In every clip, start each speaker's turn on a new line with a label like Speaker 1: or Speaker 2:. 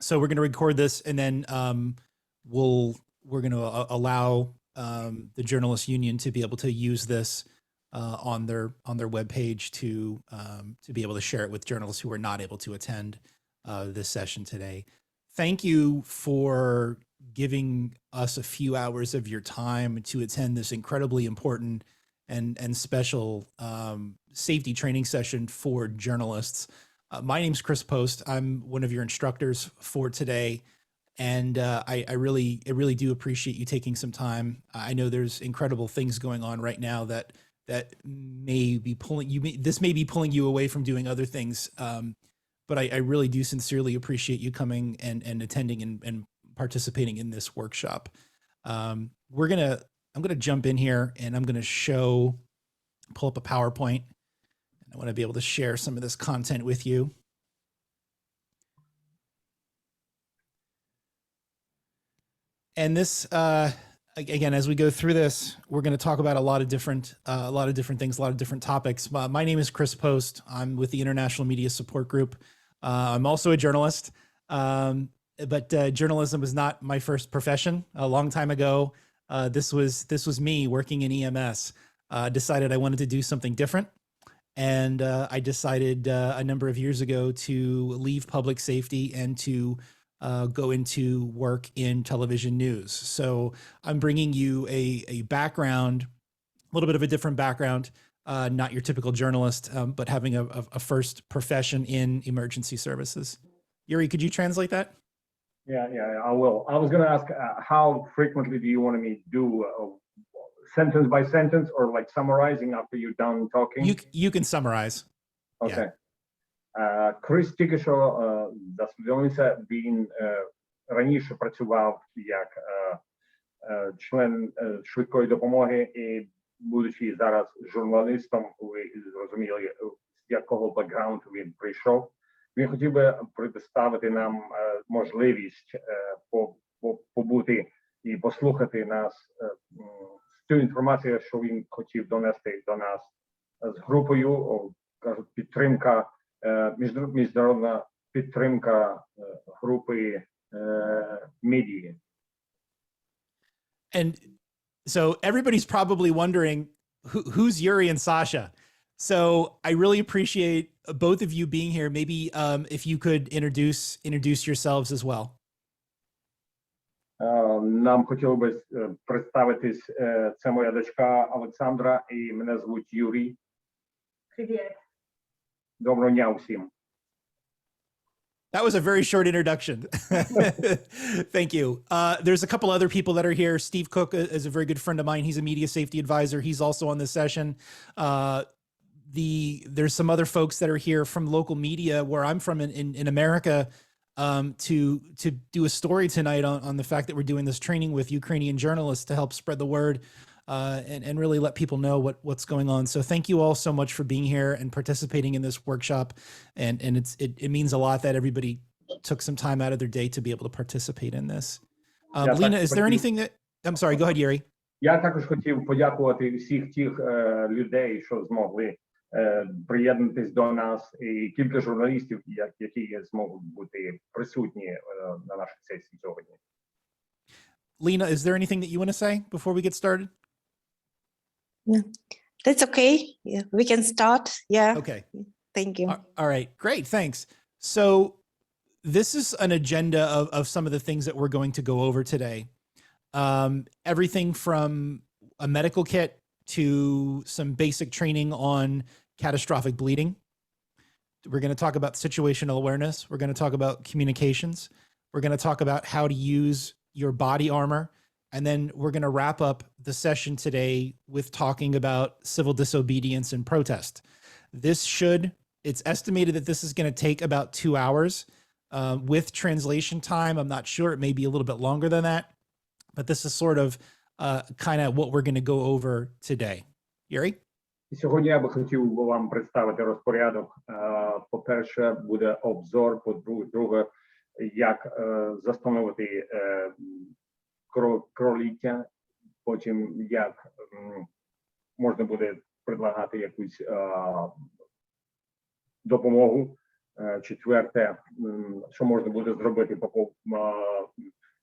Speaker 1: So we're going to record this, and then we're going to allow the Journalists Union to be able to use this on their webpage to be able to share it with journalists who are not able to attend this session today. Thank you for giving us a few hours of your time to attend this incredibly important and special safety training session for journalists. My name's Crys Post. I'm one of your instructors for today. And I really do appreciate you taking some time. I know there's incredible things going on right now that may be pulling you. This may be pulling you away from doing other things. But I really do sincerely appreciate you coming and attending and participating in this workshop. I'm gonna jump in here, and I'm gonna pull up a PowerPoint. I want to be able to share some of this content with you. And this, again, as we go through this, we're going to talk about a lot of different things, a lot of different topics. My name is Crys Post. I'm with the International Media Support Group. I'm also a journalist, but journalism was not my first profession. A long time ago, this was me working in EMS. Decided I wanted to do something different. And I decided a number of years ago to leave public safety and to go into work in television news. So I'm bringing you a background, a little bit of a different background, not your typical journalist, but having a first profession in emergency services. Yuri, could you translate that?
Speaker 2: Yeah, I will. I was going to ask, how frequently do you want me to do sentence by sentence, or like summarizing after you're done talking?
Speaker 1: You can summarize.
Speaker 2: Okay. Кріс тільки що засвідомився, він раніше працював як член швидкої допомоги, і будучи зараз журналістом, ви зрозуміли, з якого бекграунду він прийшов. Він хотів би предоставити нам можливість побути і послухати нас, цю інформацію, що він хотів донести до нас з групою, кажуть, підтримка, міжнародна підтримка групи медії.
Speaker 1: And so everybody's probably wondering who's Yuri and Sasha. So I really appreciate both of you being here. Maybe if you could introduce yourselves as well.
Speaker 2: Нам хотіло би представитись. Це моя дочка Олександра, і мене звуть Юрій.
Speaker 3: Привіт.
Speaker 2: Доброго дня всім.
Speaker 1: That was a very short introduction. Thank you. There's a couple other people that are here. Steve Cook is a very good friend of mine. He's a media safety advisor. He's also on this session. There's some other folks that are here from local media where I'm from in America, to do a story tonight on the fact that we're doing this training with Ukrainian journalists to help spread the word and really let people know what's going on. So thank you all so much for being here and participating in this workshop. And it means a lot that everybody took some time out of their day to be able to participate in this. Lena, is there anything that, I'm sorry, go ahead, Yuri.
Speaker 2: Я також хотів подякувати всіх тих людей, що змогли приєднатись до нас, і кілька журналістів, які зможуть бути присутні на нашій сесії сьогодні.
Speaker 1: Lena, is there anything that you want to say before we get started?
Speaker 3: No, that's okay. Yeah, we can start. Yeah.
Speaker 1: Okay.
Speaker 3: Thank you.
Speaker 1: All right, great, thanks. So this is an agenda of some of the things that we're going to go over today. Everything from a medical kit to some basic training on catastrophic bleeding. We're going to talk about situational awareness. We're going to talk about communications. We're going to talk about how to use your body armor. And then we're going to wrap up the session today with talking about civil disobedience and protest. It's estimated that this is going to take about 2 hours with translation time. I'm not sure. It may be a little bit longer than that, but this is sort of kind of what we're going to go over today. Yuri?
Speaker 2: Сьогодні я би хотів вам представити розпорядок. По-перше, буде обзор, по-друге, як застановити кроволіття, потім як можна буде предлагати якусь допомогу Четверте, що можна буде зробити по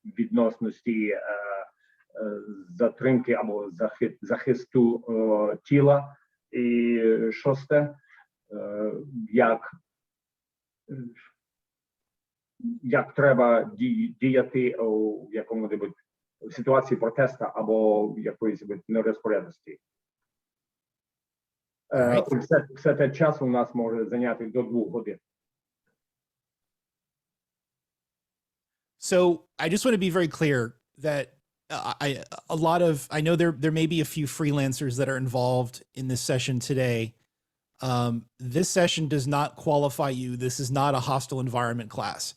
Speaker 2: відносності затримки або захисту тіла. І шосте, як треба діяти у якому-небудь ситуації протесту або якоїсь нерозпорядності. Все те час у нас може зайняти до 2 годин.
Speaker 1: So I just want to be very clear that I know there may be a few freelancers that are involved in this session today. This session does not qualify you. This is not a hostile environment class.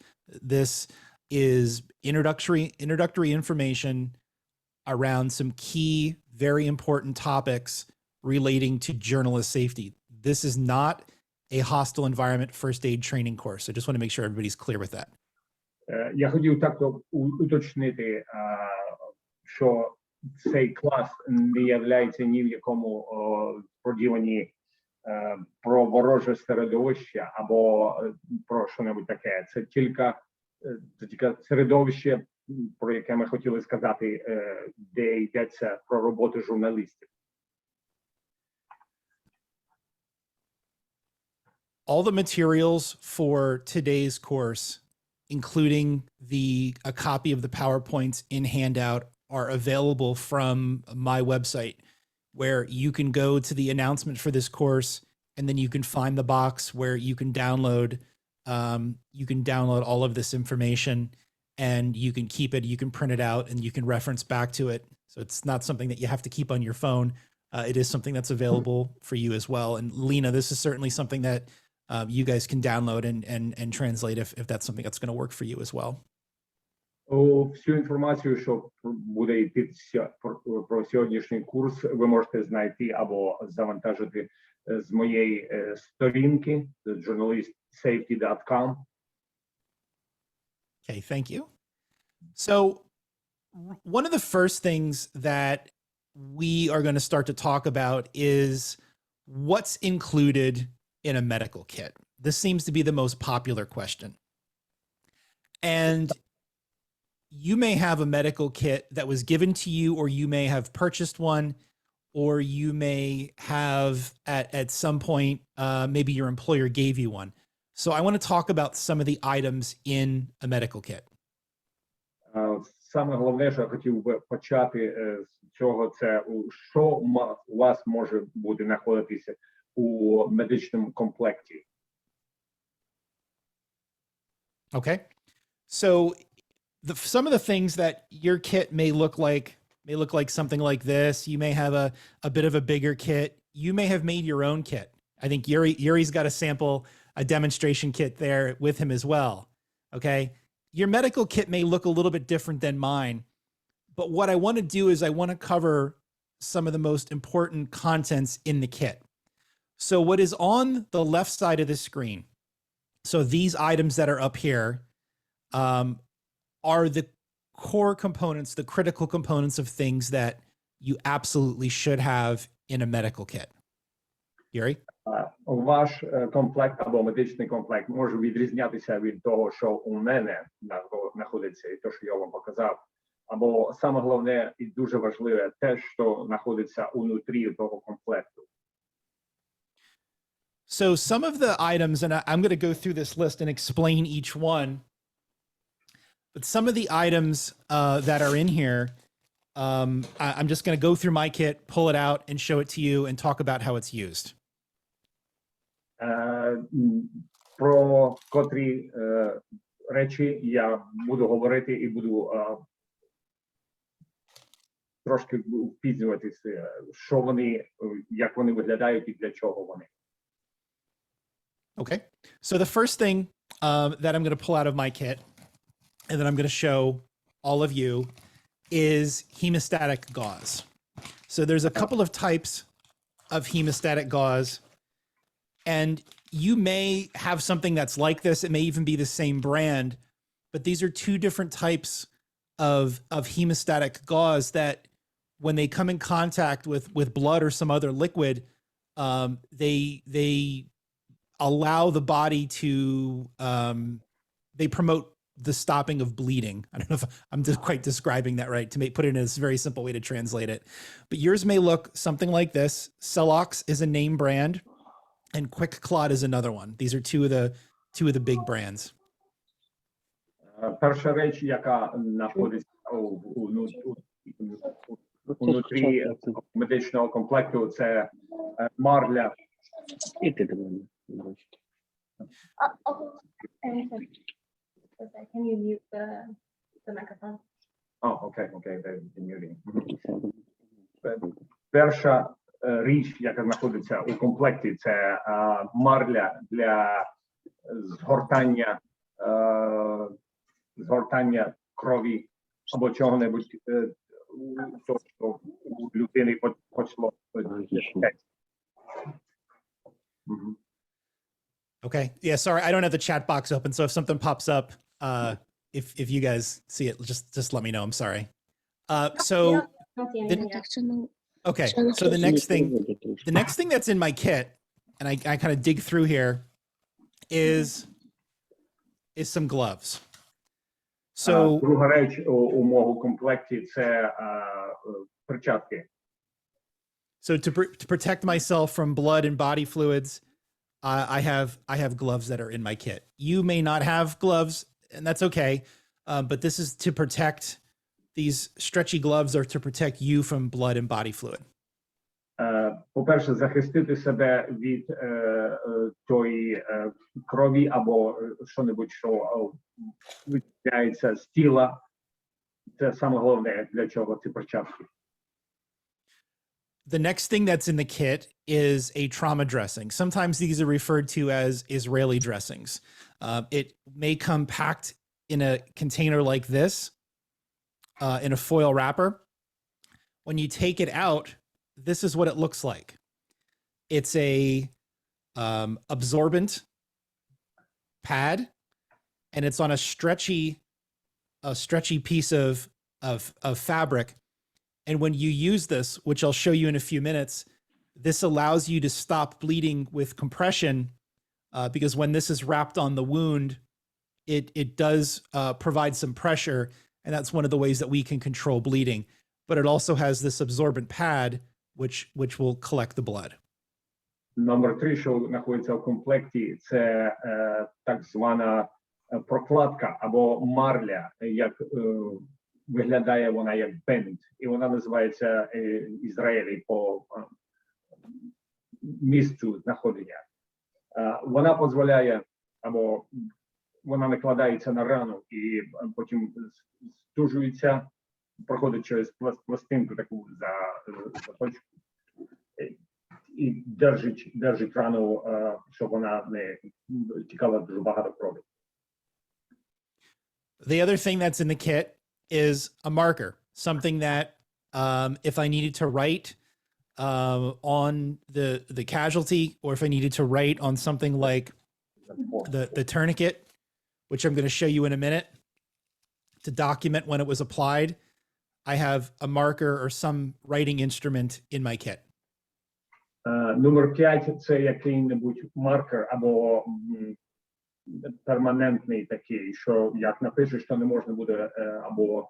Speaker 1: This is introductory information around some key, very important topics relating to journalist safety. This is not a hostile environment first aid training course. I just want to make sure everybody's clear with that.
Speaker 2: Я хотів також уточнити, що цей клас не являється ні в якому сподіванні про вороже середовище або про що-небудь таке. Це тільки середовище, про яке ми хотіли сказати, де йдеться про роботу журналістів.
Speaker 1: All the materials for today's course, including a copy of the PowerPoints in handout, are available from my website, where you can go to the announcement for this course, and then you can find the box where you can download all of this information, and you can keep it, you can print it out, and you can reference back to it. So it's not something that you have to keep on your phone. It is something that's available for you as well. And Lena, this is certainly something that you guys can download and translate if that's something that's going to work for you as well.
Speaker 2: Всю інформацію, що буде йти про сьогоднішній курс, ви можете знайти або завантажити з моєї сторінки jurnalistsafety.com.
Speaker 1: Okay, thank you. So one of the first things that we are going to start to talk about is what's included in a medical kit. This seems to be the most popular question. And you may have a medical kit that was given to you, or you may have purchased one, or you may have at some point, maybe your employer gave you one. So I want to talk about some of the items in a medical kit.
Speaker 2: Саме головне, що я хотів би почати з цього, це що у вас може бути знаходитися у медичному комплекті.
Speaker 1: Okay. So some of the things that your kit may look like something like this. You may have a bit of a bigger kit. You may have made your own kit. I think Yuri's got a demonstration kit there with him as well. Okay. Your medical kit may look a little bit different than mine, but what I want to do is I want to cover some of the most important contents in the kit. So what is on the left side of the screen, so these items that are up here, are the core components, the critical components of things that you absolutely should have in a medical kit. Yuri?
Speaker 2: Ваш комплект або медичний комплект може відрізнятися від того, що у мене знаходиться, і те, що я вам показав. Або саме головне і дуже важливе те, що знаходиться унутрі того комплекту.
Speaker 1: So some of the items, and I'm going to go through this list and explain each one, but some of the items that are in here, I'm just going to go through my kit, pull it out, and show it to you and talk about how it's used.
Speaker 2: Про котрі речі я буду говорити і буду трошки впізнюватися, що вони, як вони виглядають і для чого вони.
Speaker 1: Okay. So the first thing that I'm going to pull out of my kit and then I'm going to show all of you is hemostatic gauze. So there's a couple of types of hemostatic gauze, and you may have something that's like this. It may even be the same brand, but these are two different types of hemostatic gauze that when they come in contact with blood or some other liquid, they allow the body to, they promote the stopping of bleeding. I don't know if I'm quite describing that right, to put it in a very simple way to translate it. But yours may look something like this. Celox is a name brand, and Quick Clot is another one. These are two of the big brands.
Speaker 2: Перша реч, яка знаходиться внутрі медичного комплекту, це марля.
Speaker 4: І ти до мене.
Speaker 5: Can you mute the microphone?
Speaker 2: Окей, muting. Перша річ, яка знаходиться у комплекті, це марля для згортання крові або чого-небудь, то, що у людини почало.
Speaker 1: Okay. Yeah, sorry, I don't have the chat box open, so if something pops up, if you guys see it, just let me know. I'm sorry. So
Speaker 5: Don't see anything yet.
Speaker 1: okay, so the next thing that's in my kit, and I kind of dig through here, is some gloves. So
Speaker 2: Друга реч у мого комплекті це перчатки.
Speaker 1: So to protect myself from blood and body fluids, I have gloves that are in my kit. You may not have gloves, and that's okay. But this is to protect, these stretchy gloves are to protect you from blood and body fluid.
Speaker 2: По-перше, захистити себе від тої крові або що-небудь, що виділяється з тіла. Це саме головне, для чого ці перчатки.
Speaker 1: The next thing that's in the kit is a trauma dressing. Sometimes these are referred to as Israeli dressings. It may come packed in a container like this, in a foil wrapper. When you take it out, this is what it looks like. It's a absorbent pad, and it's on a stretchy piece of fabric. And when you use this, which I'll show you in a few minutes, this allows you to stop bleeding with compression, because when this is wrapped on the wound, it does provide some pressure, and that's one of the ways that we can control bleeding. But it also has this absorbent pad, which will collect the blood.
Speaker 2: Номер 3, що знаходиться в комплекті, це так звана прокладка або марля, як виглядає вона як бенд, і вона називається Ізраїлі по місцю знаходження. Вона дозволяє, або вона накладається на рану і потім стужується, проходить через пластинку таку за точку і держить рану, щоб вона не тікала дуже багато крові.
Speaker 1: The other thing that's in the kit is a marker, something that if I needed to write on the casualty, or if I needed to write on something like the tourniquet, which I'm going to show you in a minute, to document when it was applied, I have a marker or some writing instrument in my kit.
Speaker 2: Номер 5 – це який-небудь маркер або перманентний такий, що як напишеш, то не можна буде або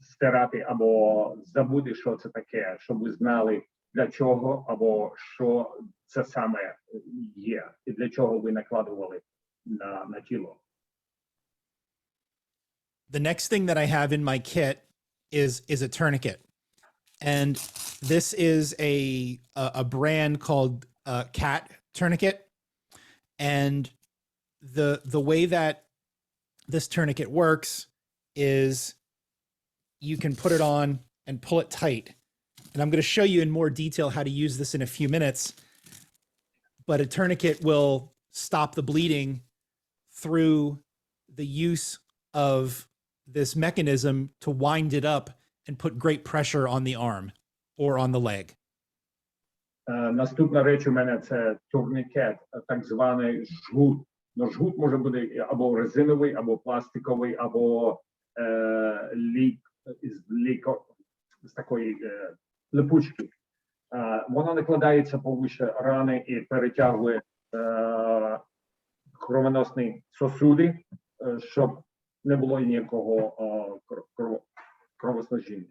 Speaker 2: стирати, або забути, що це таке, щоб ви знали, для чого, або що це саме є, і для чого ви накладували на тіло.
Speaker 1: The next thing that I have in my kit is a tourniquet. And this is a brand called Cat Tourniquet. And the way that this tourniquet works is you can put it on and pull it tight. And I'm going to show you in more detail how to use this in a few minutes. But a tourniquet will stop the bleeding through the use of this mechanism to wind it up and put great pressure on the arm or on the leg.
Speaker 2: Наступна реч у мене – це турнікет, так званий жгут. Но жгут може бути або резиновий, або пластиковий, або з такої липучки. Воно накладається повище рани і перетягує кровоносні сосуди, щоб не було ніякого кровоснаження.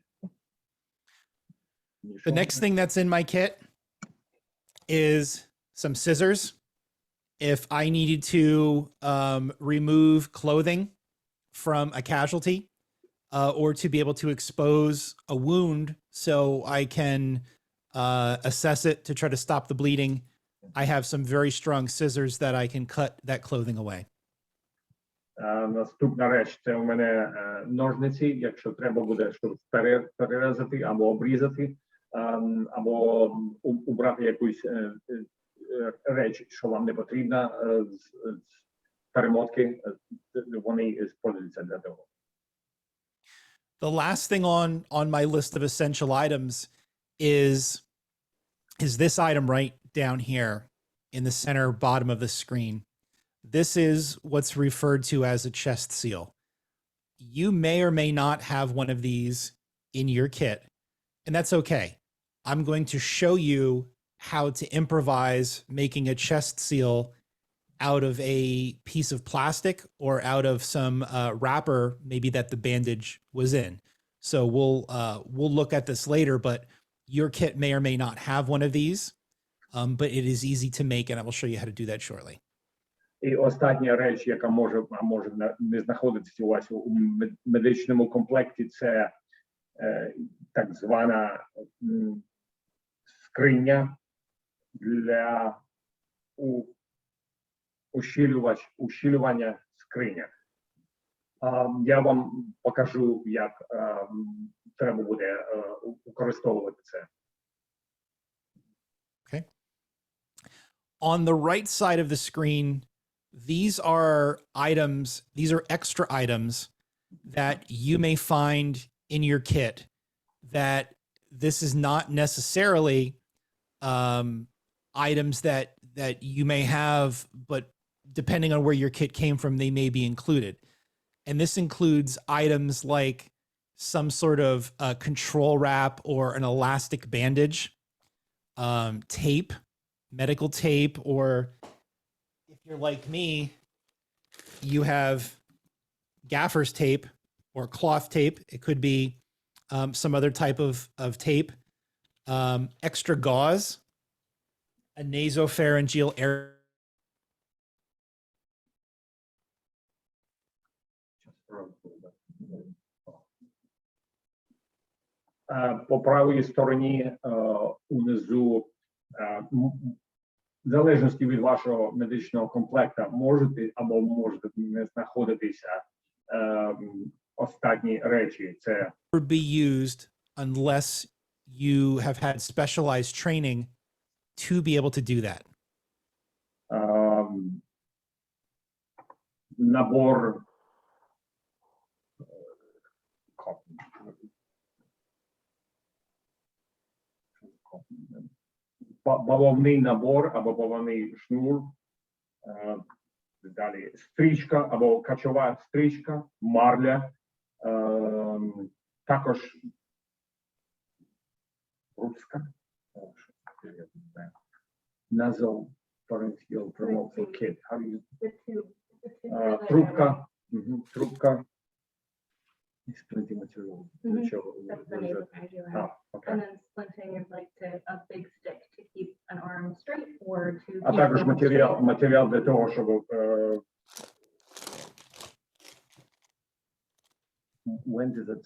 Speaker 1: The next thing that's in my kit is some scissors. If I needed to remove clothing from a casualty or to be able to expose a wound so I can assess it to try to stop the bleeding, I have some very strong scissors that I can cut that clothing away.
Speaker 2: Наступна реч – це у мене ножниці, якщо треба буде щоб перерізати або обрізати, або убрати якусь реч, що вам не потрібна з перемотки, вони використовуються для того.
Speaker 1: The last thing on my list of essential items is this item right down here in the center bottom of the screen. This is what's referred to as a chest seal. You may or may not have one of these in your kit, and that's okay. I'm going to show you how to improvise making a chest seal out of a piece of plastic or out of some wrapper, maybe that the bandage was in. So we'll look at this later, but your kit may or may not have one of these, but it is easy to make, and I will show you how to do that shortly.
Speaker 2: І остання реч, яка може не знаходитися у вас у медичному комплекті, це так звана скриня для ущільнювання скриня. Я вам покажу, як треба буде використовувати це.
Speaker 1: Okay. On the right side of the screen, these are items, these are extra items that you may find in your kit that this is not necessarily items that you may have, but depending on where your kit came from, they may be included. And this includes items like some sort of control wrap or an elastic bandage, tape, medical tape, or if you're like me, you have gaffer's tape or cloth tape. It could be some other type of tape, extra gauze, a nasopharyngeal air.
Speaker 2: По правій стороні унизу, в залежності від вашого медичного комплекту, можете або можете не знаходитися останні речі. Це
Speaker 1: Would be used unless you have had specialized training to be able to do that.
Speaker 2: Набор бавовний набор або бавовний шнур, далі стрічка або качова стрічка, марля, також ручка, nasopharyngeal promotional kit, трубка, трубка. It's plenty material.
Speaker 5: That's the nasopharyngeal.
Speaker 2: Okay.
Speaker 5: And then splinting is like a big stick to keep an arm straight or to.
Speaker 2: А також матеріал для того, щоб when does that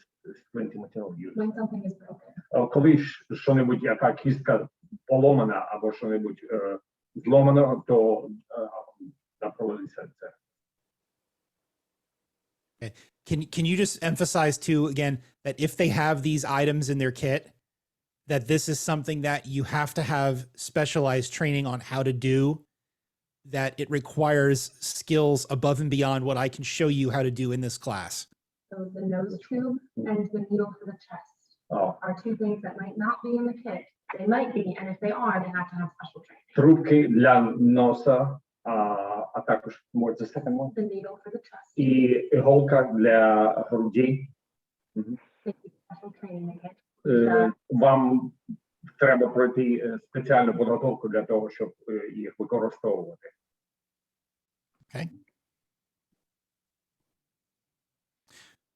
Speaker 2: plenty material use?
Speaker 5: When something is broken.
Speaker 2: Коли що-небудь, яка кістка поломана або що-небудь зломано, то проводиться це.
Speaker 1: Okay. Can you just emphasize too, again, that if they have these items in their kit, that this is something that you have to have specialized training on how to do, that it requires skills above and beyond what I can show you how to do in this class?
Speaker 5: So the nose tube and the needle for the chest are two things that might not be in the kit. They might be, and if they are, they have to have special training.
Speaker 2: Трубки для носа, а також може the second one?
Speaker 5: The needle for the chest.
Speaker 2: І іголка для груді.
Speaker 5: They need special training in the kit.
Speaker 2: Вам треба пройти спеціальну підготовку для того, щоб їх використовувати.
Speaker 1: Okay.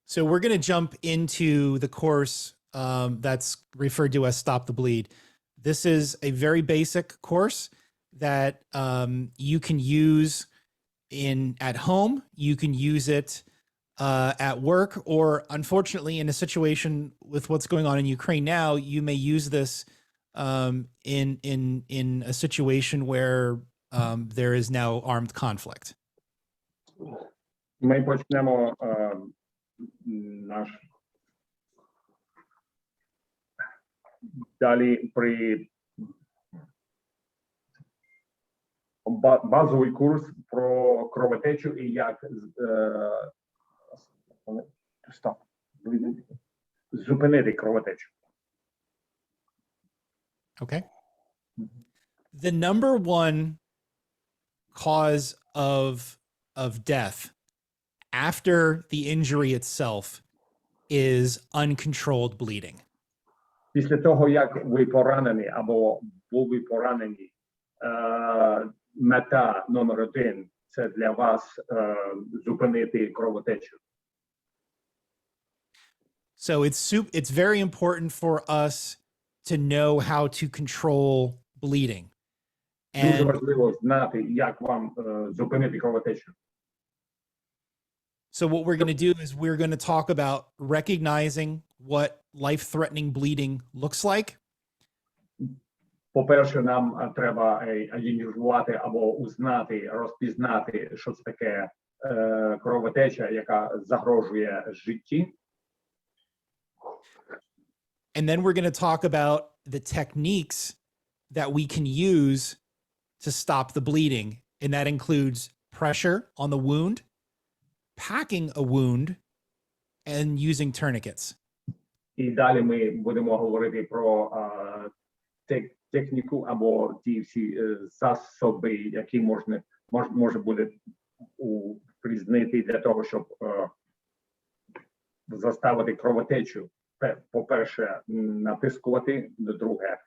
Speaker 1: So we're going to jump into the course that's referred to as Stop the Bleed. This is a very basic course that you can use at home. You can use it at work, or unfortunately, in a situation with what's going on in Ukraine now, you may use this in a situation where there is now armed conflict.
Speaker 2: Ми почнемо наш далі при базовий курс про кровотечу і як зупинити кровотечу.
Speaker 1: Okay. The number one cause of death after the injury itself is uncontrolled bleeding.
Speaker 2: Після того, як ви поранені або були поранені, мета номер один – це для вас зупинити кровотечу.
Speaker 1: So it's very important for us to know how to control bleeding.
Speaker 2: Дуже
Speaker 1: And
Speaker 2: важливо знати, як вам зупинити кровотечу.
Speaker 1: so what we're going to do is we're going to talk about recognizing what life-threatening bleeding looks like.
Speaker 2: По-перше, нам треба ідентифікувати або узнати, розпізнати, що це таке кровотеча, яка загрожує житті.
Speaker 1: And then we're going to talk about the techniques that we can use to stop the bleeding. And that includes pressure on the wound, packing a wound, and using tourniquets.
Speaker 2: І далі ми будемо говорити про техніку або ті всі засоби, які може буде признати для того, щоб заставити кровотечу. По-перше, натискувати, друге,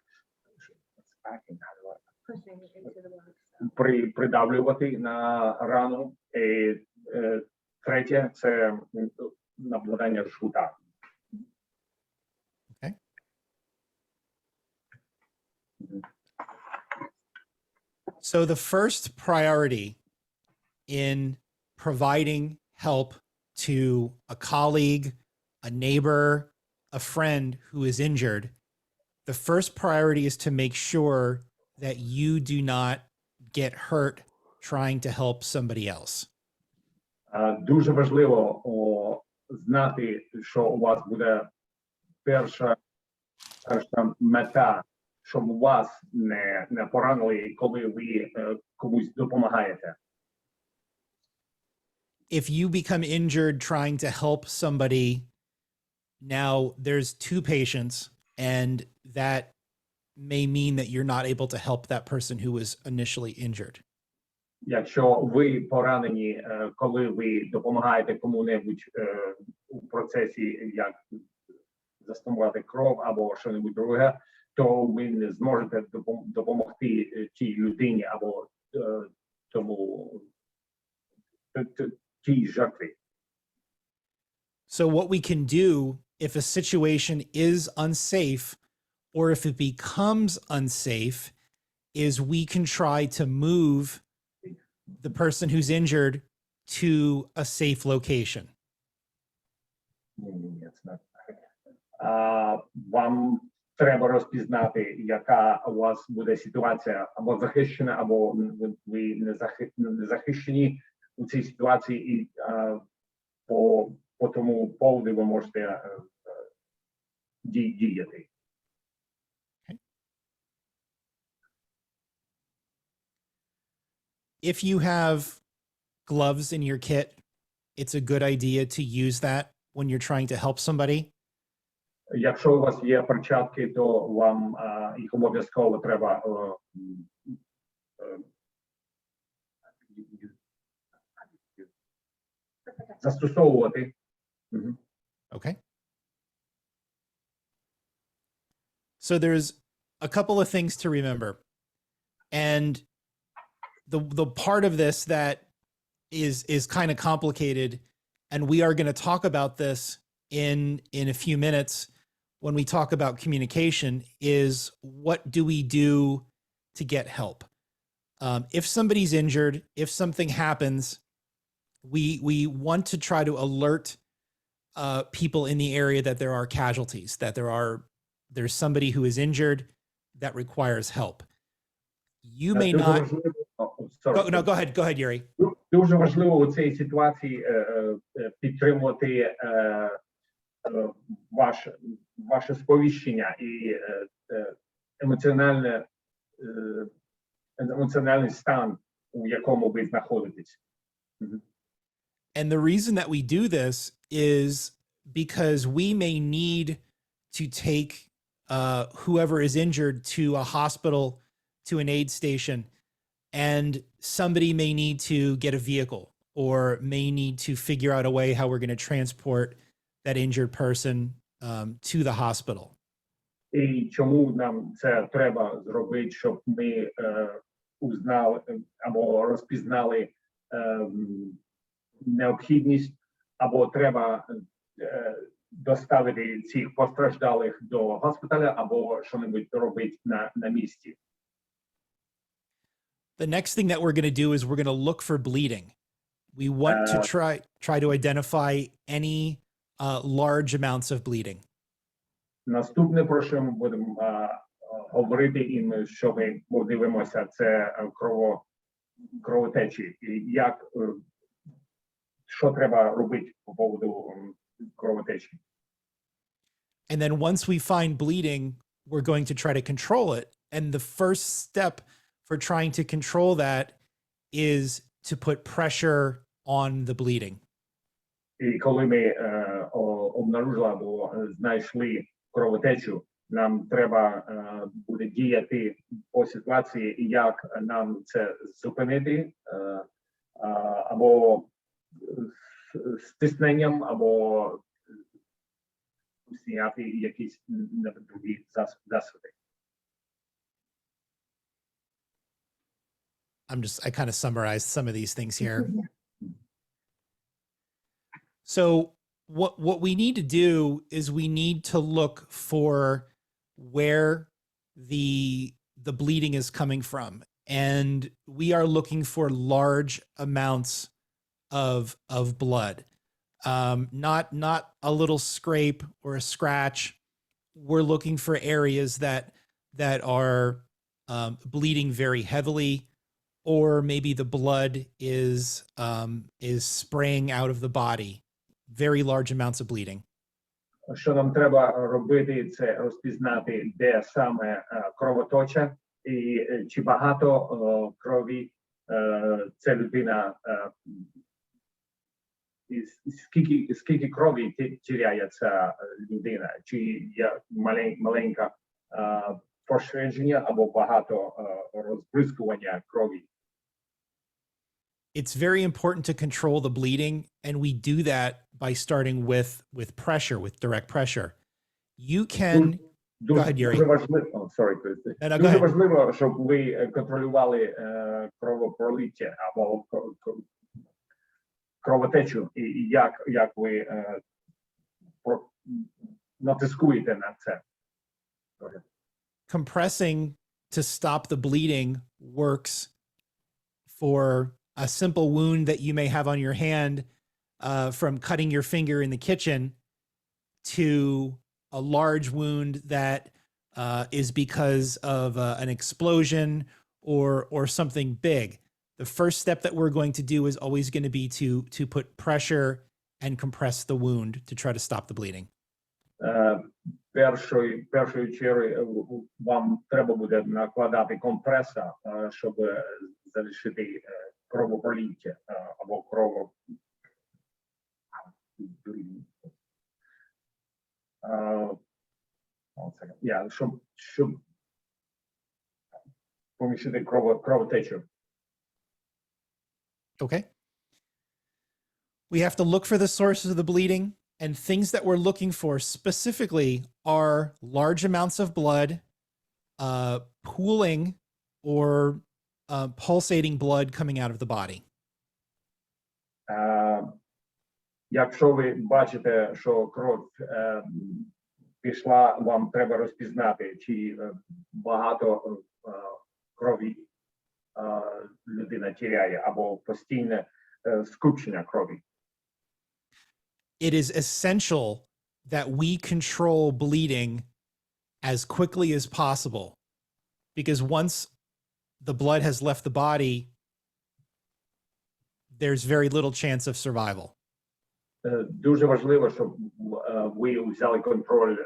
Speaker 5: Pushing it into the wound.
Speaker 2: придавлювати на рану, і третє – це накладання жгута.
Speaker 1: Okay. So the first priority in providing help to a colleague, a neighbor, a friend who is injured, the first priority is to make sure that you do not get hurt trying to help somebody else.
Speaker 2: Дуже важливо знати, що у вас буде перша мета, щоб вас не поранили, коли ви комусь допомагаєте.
Speaker 1: If you become injured trying to help somebody, now there's two patients, and that may mean that you're not able to help that person who was initially injured.
Speaker 2: Якщо ви поранені, коли ви допомагаєте кому-небудь у процесі, як застановити кров або щось друге, то ви не зможете допомогти тій людині або тій жертві.
Speaker 1: So what we can do if a situation is unsafe, or if it becomes unsafe, is we can try to move the person who's injured to a safe location.
Speaker 2: Вам треба розпізнати, яка у вас буде ситуація, або захищена, або ви не захищені у цій ситуації, і по тому поводу ви можете діяти.
Speaker 1: If you have gloves in your kit, it's a good idea to use that when you're trying to help somebody.
Speaker 2: Якщо у вас є перчатки, то вам їх обов'язково треба застосовувати.
Speaker 1: Okay. So there's a couple of things to remember. And the part of this that is kind of complicated, and we are going to talk about this in a few minutes when we talk about communication, is what do we do to get help? If somebody's injured, if something happens, we want to try to alert people in the area that there are casualties, that there's somebody who is injured that requires help. You may not. Go ahead, Yuri.
Speaker 2: Дуже важливо у цій ситуації підтримувати ваше сповіщення і емоціональний стан, у якому ви знаходитесь.
Speaker 1: And the reason that we do this is because we may need to take whoever is injured to a hospital, to an aid station, and somebody may need to get a vehicle or may need to figure out a way how we're going to transport that injured person to the hospital.
Speaker 2: І чому нам це треба зробити, щоб ми узнали або розпізнали необхідність, або треба доставити цих постраждалих до госпіталя, або що-небудь робити на місці.
Speaker 1: The next thing that we're going to do is we're going to look for bleeding. We want to try to identify any large amounts of bleeding.
Speaker 2: Наступне, про що ми будемо говорити, і що ми подивимося, це кровотечі. І що треба робити по поводу кровотечі.
Speaker 1: And then once we find bleeding, we're going to try to control it. And the first step for trying to control that is to put pressure on the bleeding.
Speaker 2: І коли ми обнаружили або знайшли кровотечу, нам треба буде діяти по ситуації, як нам це зупинити, або стисненням, або зняти якісь другі засоби.
Speaker 1: I kind of summarized some of these things here. So what we need to do is we need to look for where the bleeding is coming from. And we are looking for large amounts of blood. Not a little scrape or a scratch. We're looking for areas that are bleeding very heavily, or maybe the blood is spraying out of the body. Very large amounts of bleeding.
Speaker 2: Що нам треба робити, це розпізнати, де саме кровоточа і чи багато крові ця людина, скільки крові тіряє ця людина, чи є маленьке пошкодження або багато розбризкування крові.
Speaker 1: It's very important to control the bleeding, and we do that by starting with pressure, with direct pressure. You can go ahead, Yuri.
Speaker 2: Дуже важливо, дуже важливо, щоб ви контролювали кровопролиття або кровотечу, і як ви натискуєте на це.
Speaker 1: Compressing to stop the bleeding works for a simple wound that you may have on your hand from cutting your finger in the kitchen to a large wound that is because of an explosion or something big. The first step that we're going to do is always going to be to put pressure and compress the wound to try to stop the bleeding.
Speaker 2: Першою чергою вам треба буде накладати компреса, щоб залишити кровопролиття або щоб помістити кровотечу.
Speaker 1: Okay. We have to look for the sources of the bleeding, and things that we're looking for specifically are large amounts of blood pooling or pulsating blood coming out of the body.
Speaker 2: Якщо ви бачите, що кров пішла, вам треба розпізнати, чи багато крові людина тіряє, або постійне скупчення крові.
Speaker 1: It is essential that we control bleeding as quickly as possible, because once the blood has left the body, there's very little chance of survival.
Speaker 2: Дуже важливо, щоб ви взяли контроль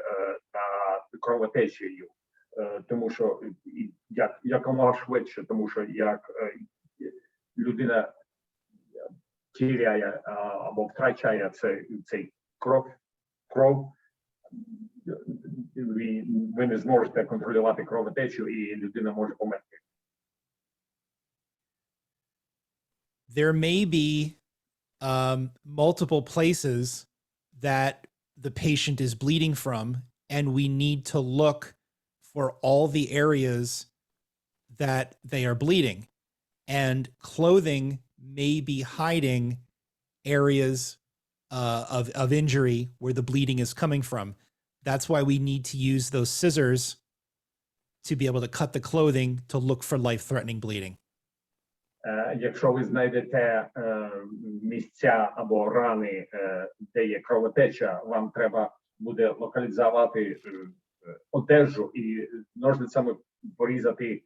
Speaker 2: над кровотечею, тому що якомога швидше, тому що як людина тіряє або втрачає цей кров, ви не зможете контролювати кровотечу, і людина може померти.
Speaker 1: There may be multiple places that the patient is bleeding from, and we need to look for all the areas that they are bleeding. And clothing may be hiding areas of injury where the bleeding is coming from. That's why we need to use those scissors to be able to cut the clothing to look for life-threatening bleeding.
Speaker 2: Якщо ви знайдете місця або рани, де є кровотеча, вам треба буде локалізувати одежу і ножницями порізати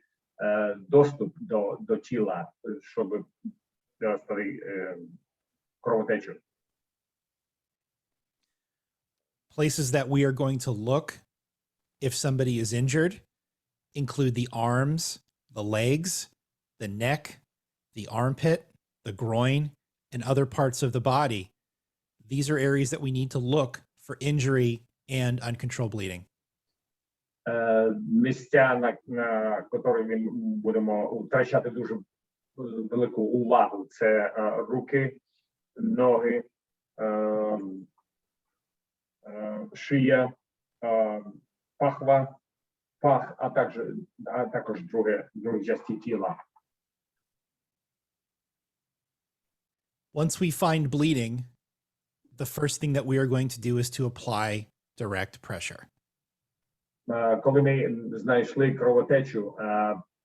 Speaker 2: доступ до тіла, щоб стати кровотечу.
Speaker 1: Places that we are going to look if somebody is injured include the arms, the legs, the neck, the armpit, the groin, and other parts of the body. These are areas that we need to look for injury and uncontrolled bleeding.
Speaker 2: Місця, на які ми будемо втрачати дуже велику увагу, це руки, ноги, шия, пахва, а також другі частини тіла.
Speaker 1: Once we find bleeding, the first thing that we are going to do is to apply direct pressure.
Speaker 2: Коли ми знайшли кровотечу,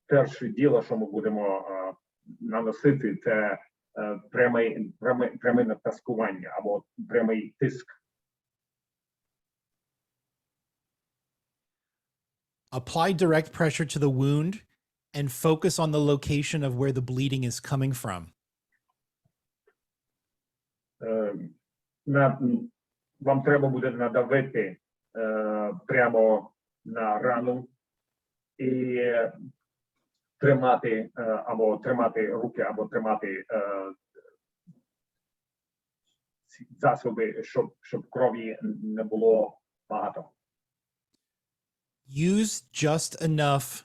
Speaker 2: перше діло, що ми будемо наносити, це пряме натискування або прямий тиск.
Speaker 1: Apply direct pressure to the wound and focus on the location of where the bleeding is coming from.
Speaker 2: Вам треба буде надавити прямо на рану і тримати руки, або тримати засоби, щоб крові не було багато.
Speaker 1: Use just enough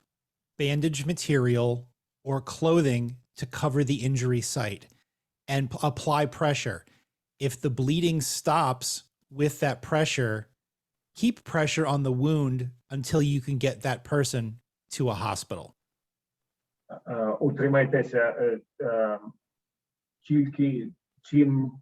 Speaker 1: bandage material or clothing to cover the injury site and apply pressure. If the bleeding stops with that pressure, keep pressure on the wound until you can get that person to a hospital.
Speaker 2: Утримайтеся тільки чим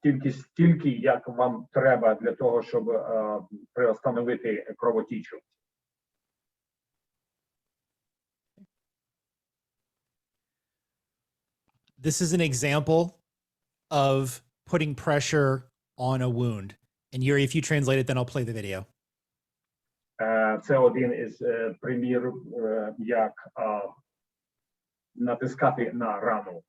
Speaker 2: тільки стільки, як вам треба для того, щоб приостановити кровотічу.
Speaker 1: This is an example of putting pressure on a wound. And Yuri, if you translate it, then I'll play the video.
Speaker 2: Це один із примірів, як натискати на рану.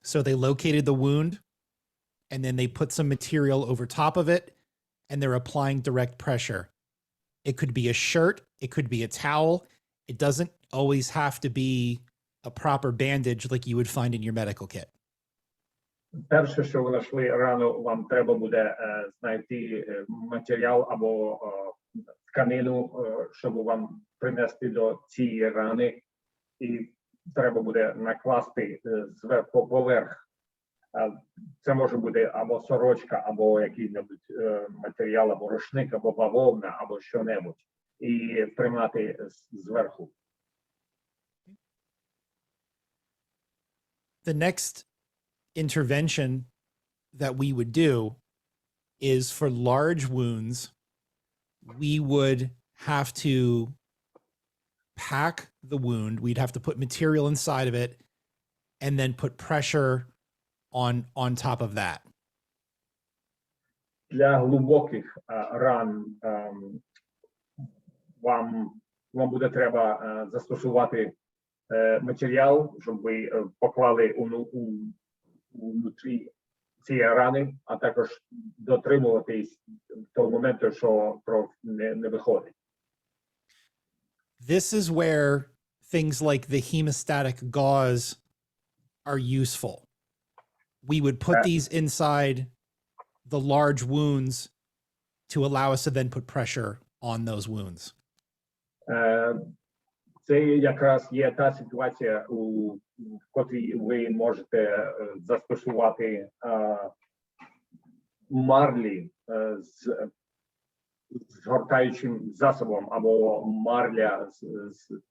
Speaker 1: So they located the wound, and then they put some material over top of it, and they're applying direct pressure. It could be a shirt, it could be a towel. It doesn't always have to be a proper bandage like you would find in your medical kit.
Speaker 2: Перше, що ви знайшли рану, вам треба буде знайти матеріал або тканину, щоб вам принести до цієї рани, і треба буде накласти зверху поверх. Це може бути або сорочка, або який-небудь матеріал, або рушник, або бавовна, або що-небудь, і тримати зверху.
Speaker 1: The next intervention that we would do is for large wounds, we would have to pack the wound. We'd have to put material inside of it and then put pressure on top of that.
Speaker 2: Для глибоких ран вам буде треба застосувати матеріал, щоб ви поклали внутрі цієї рани, а також дотримуватись того моменту, що кров не виходить.
Speaker 1: This is where things like the hemostatic gauze are useful. We would put these inside the large wounds to allow us to then put pressure on those wounds.
Speaker 2: Це якраз є та ситуація, в котрій ви можете застосувати марлі з згортаючим засобом або марля з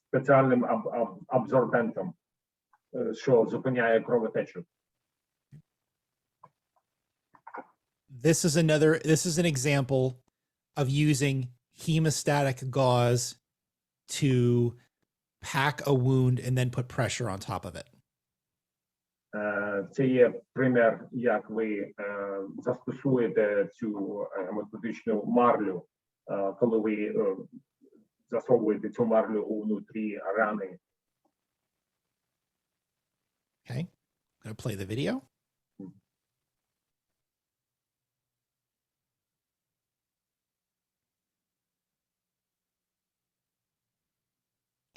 Speaker 2: спеціальним абсорбентом, що зупиняє кровотечу.
Speaker 1: This is an example of using hemostatic gauze to pack a wound and then put pressure on top of it.
Speaker 2: Це є примір, як ви застосуєте цю гемостатичну марлю, коли ви засовуєте цю марлю внутрі рани.
Speaker 1: Okay, I'm going to play the video.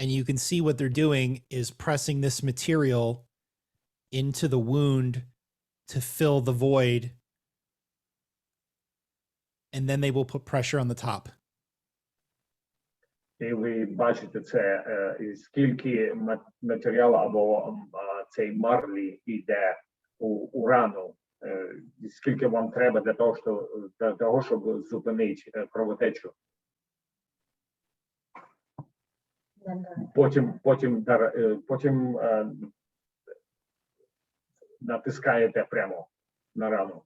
Speaker 1: And you can see what they're doing is pressing this material into the wound to fill the void. And then they will put pressure on the top.
Speaker 2: І ви бачите це, скільки матеріалу або цей марлі йде у рану, скільки вам треба для того, щоб зупинити кровотечу. Потім натискаєте прямо на рану.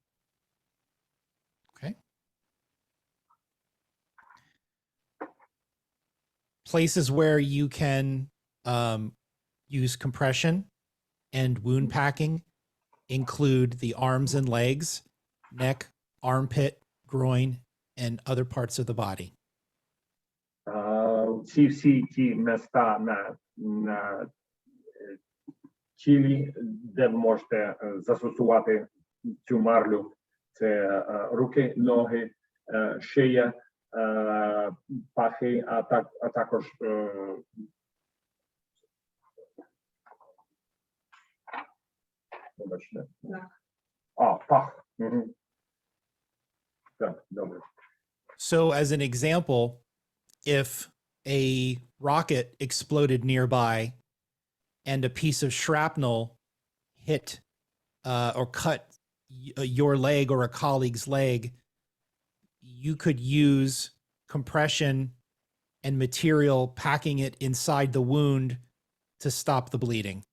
Speaker 1: Okay. Places where you can use compression and wound packing include the arms and legs, neck, armpit, groin, and other parts of the body.
Speaker 2: Всі ті міста на тілі, де ви можете застосувати цю марлю, це руки, ноги, шия, пахи, а також пах. Так, добре.
Speaker 1: So as an example, if a rocket exploded nearby and a piece of shrapnel hit or cut your leg or a colleague's leg, you could use compression and material packing it inside the wound to stop the bleeding.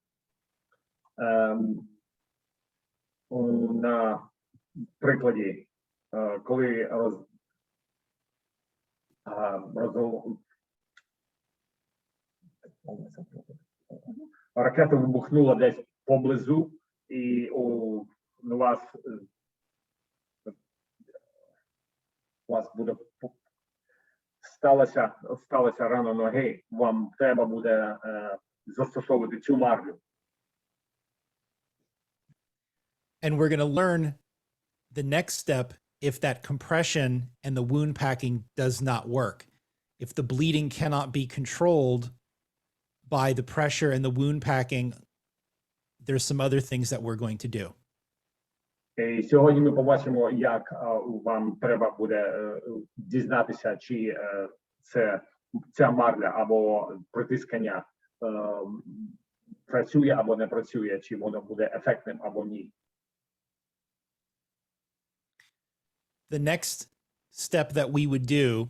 Speaker 2: На прикладі, коли ракета вибухнула десь поблизу, і у вас буде сталася рана ноги, вам треба буде застосовувати цю марлю.
Speaker 1: And we're going to learn the next step if that compression and the wound packing does not work. If the bleeding cannot be controlled by the pressure and the wound packing, there's some other things that we're going to do.
Speaker 2: І сьогодні ми побачимо, як вам треба буде дізнатися, чи ця марля або притискання працює або не працює, чи воно буде ефектним або ні.
Speaker 1: The next step that we would do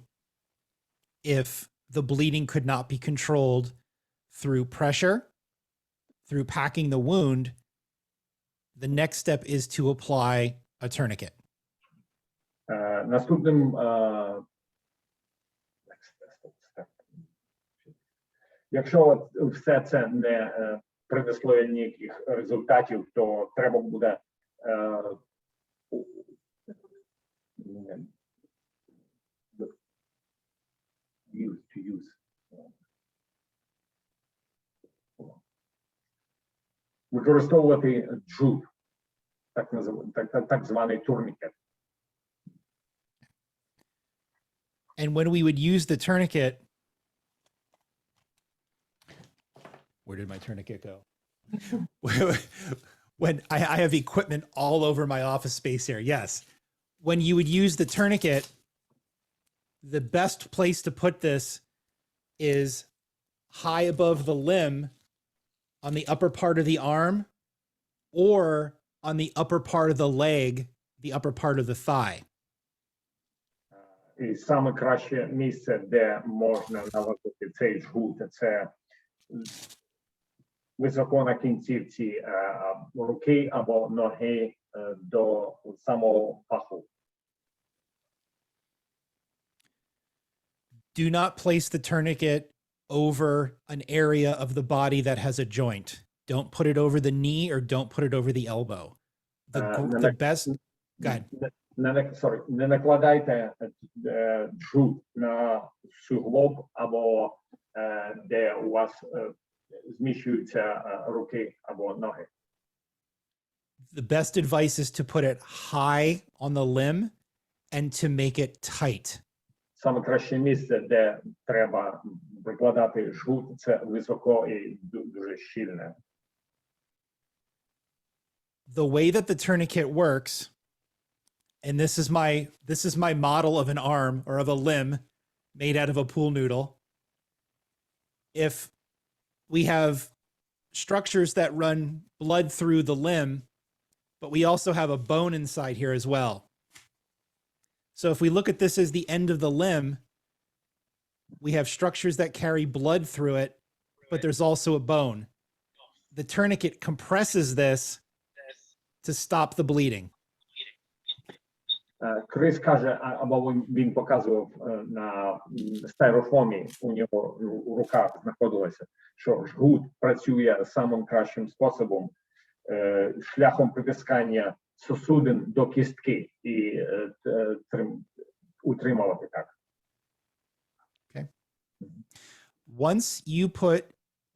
Speaker 1: if the bleeding could not be controlled through pressure, through packing the wound, the next step is to apply a tourniquet.
Speaker 2: Наступним якщо все це не принесло ніяких результатів, то треба буде використовувати джут, так званий турнікет.
Speaker 1: And when we would use the tourniquet, where did my tourniquet go? When I have equipment all over my office space here. Yes. When you would use the tourniquet, the best place to put this is high above the limb on the upper part of the arm or on the upper part of the leg, the upper part of the thigh.
Speaker 2: І саме краще місце, де можна наложити цей жгут, це високо на кінцівці руки або ноги до самого паху.
Speaker 1: Do not place the tourniquet over an area of the body that has a joint. Don't put it over the knee or don't put it over the elbow. The best, go ahead.
Speaker 2: Не накладайте джут на суглоб або де у вас зміщуються руки або ноги.
Speaker 1: The best advice is to put it high on the limb and to make it tight.
Speaker 2: Саме краще місце, де треба прикладати жгут, це високо і дуже щільне.
Speaker 1: The way that the tourniquet works, and this is my model of an arm or of a limb made out of a pool noodle. If we have structures that run blood through the limb, but we also have a bone inside here as well. So if we look at this as the end of the limb, we have structures that carry blood through it, but there's also a bone. The tourniquet compresses this to stop the bleeding.
Speaker 2: Кріс каже, або він показував на стайрофомі, у нього у руках знаходилося, що жгут працює самим кращим способом, шляхом притискання сосудин до кістки і утримувати так.
Speaker 1: Okay. Once you put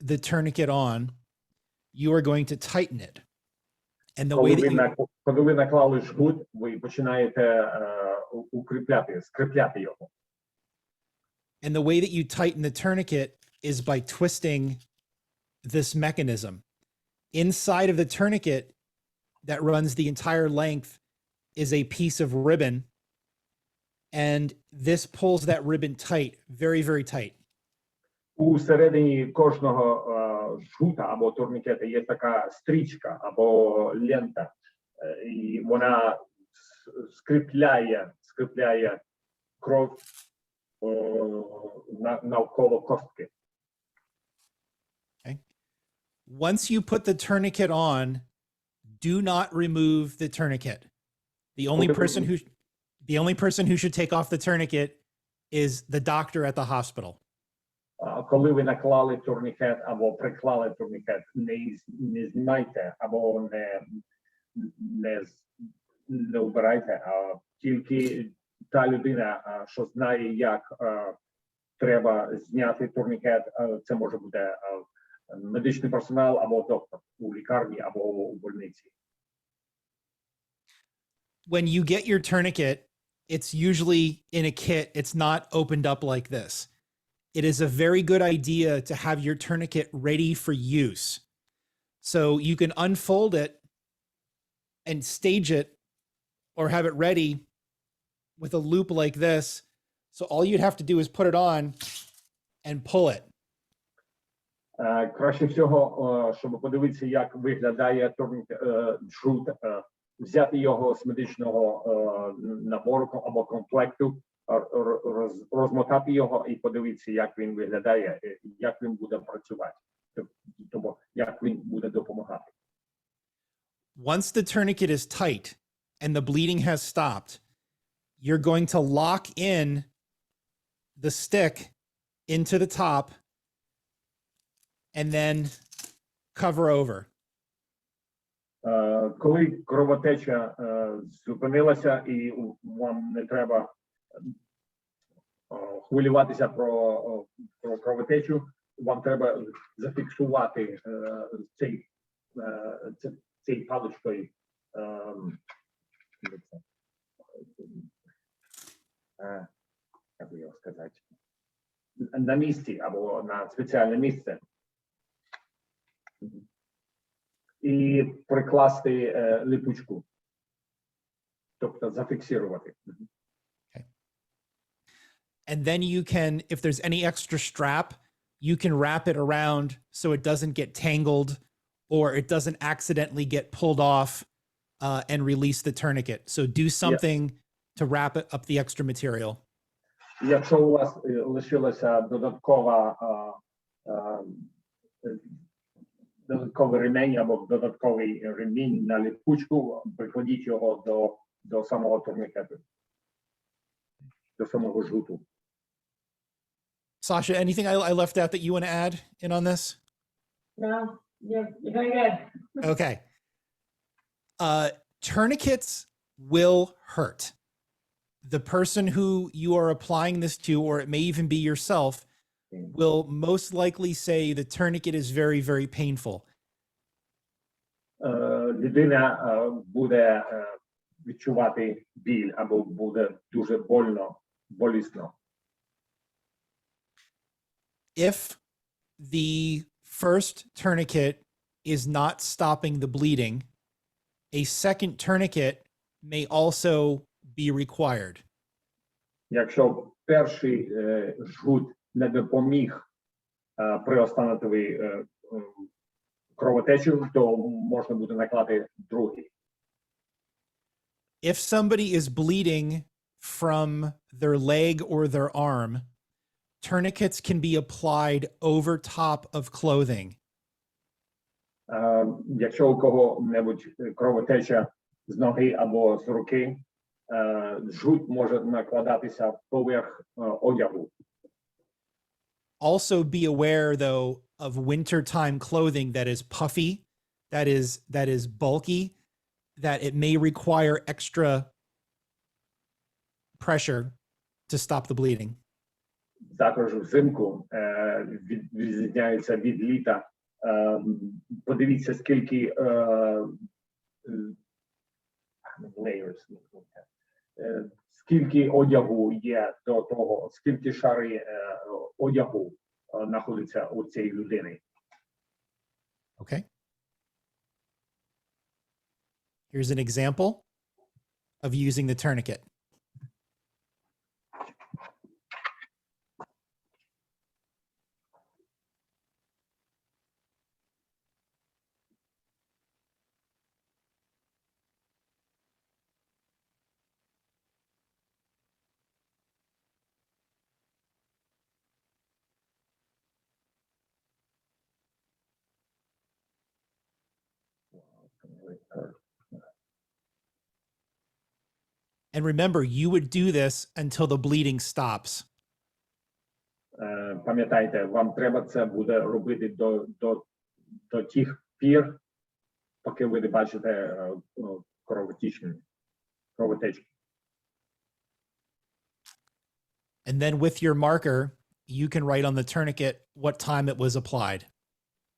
Speaker 1: the tourniquet on, you are going to tighten it. And the way that
Speaker 2: коли ви наклали жгут, ви починаєте скріпляти його.
Speaker 1: And the way that you tighten the tourniquet is by twisting this mechanism. Inside of the tourniquet that runs the entire length is a piece of ribbon, and this pulls that ribbon tight, very, very tight.
Speaker 2: У середині кожного жгута або турнікета є така стрічка або лента, і вона скріпляє кров навколо костки.
Speaker 1: Okay. Once you put the tourniquet on, do not remove the tourniquet. The only person who should take off the tourniquet is the doctor at the hospital.
Speaker 2: Коли ви наклали турнікет або приклали турнікет, не знімайте або не вбирайте, а тільки та людина, що знає, як треба зняти турнікет, це може бути медичний персонал або доктор у лікарні або у больниці.
Speaker 1: when you get your tourniquet, it's usually in a kit. It's not opened up like this. It is a very good idea to have your tourniquet ready for use. So you can unfold it and stage it or have it ready with a loop like this. So all you'd have to do is put it on and pull it.
Speaker 2: Краще всього, щоб подивитися, як виглядає джут, взяти його з медичного набору або комплекту, розмотати його і подивитися, як він виглядає, як він буде працювати, тобто як він буде допомагати.
Speaker 1: Once the tourniquet is tight and the bleeding has stopped, you're going to lock in the stick into the top and then cover over.
Speaker 2: Коли кровотеча зупинилася і вам не треба хвилюватися про кровотечу, вам треба зафіксувати цей паличкою, як би його сказати, на місці або на спеціальне місце. І прикласти липучку, тобто зафіксувати.
Speaker 1: Okay. And then you can, if there's any extra strap, you can wrap it around so it doesn't get tangled or it doesn't accidentally get pulled off and release the tourniquet. So do something to wrap it up the extra material.
Speaker 2: Якщо у вас лишилася додатковий ремень або додатковий ремінь на липучку, прикладіть його до самого турнікету, до самого жгуту.
Speaker 1: Sasha, anything I left out that you want to add in on this?
Speaker 5: No, you're doing good.
Speaker 1: Okay. Tourniquets will hurt. The person who you are applying this to, or it may even be yourself, will most likely say the tourniquet is very, very painful.
Speaker 2: Людина буде відчувати біль або буде дуже болісно.
Speaker 1: If the first tourniquet is not stopping the bleeding, a second tourniquet may also be required.
Speaker 2: Якщо перший жгут не допоміг приостановити кровотечу, то можна буде наклати другий.
Speaker 1: If somebody is bleeding from their leg or their arm, tourniquets can be applied over top of clothing.
Speaker 2: Якщо у кого-небудь кровотеча з ноги або з руки, жгут може накладатися поверх одягу.
Speaker 1: Also be aware, though, of wintertime clothing that is puffy, that is bulky, that it may require extra pressure to stop the bleeding.
Speaker 2: Також взимку відрізняється від літа. Подивіться, скільки скільки одягу є до того, скільки шари одягу знаходиться у цієї людини.
Speaker 1: Okay. Here's an example of using the tourniquet. And remember, you would do this until the bleeding stops.
Speaker 2: Пам'ятайте, вам треба це буде робити до тих пір, поки ви не бачите кровотечі.
Speaker 1: And then with your marker, you can write on the tourniquet what time it was applied.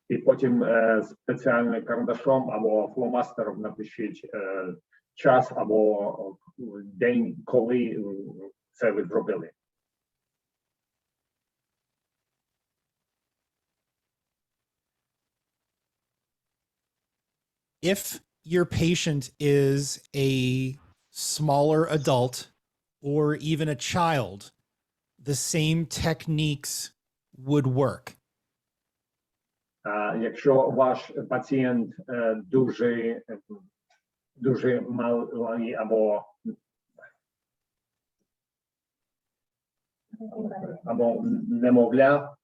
Speaker 2: І потім спеціальним карандашом або фломастером напишіть час або день, коли це ви зробили.
Speaker 1: If your patient is a smaller adult or even a child, the same techniques would work.
Speaker 2: Якщо ваш пацієнт дуже малий або немовля,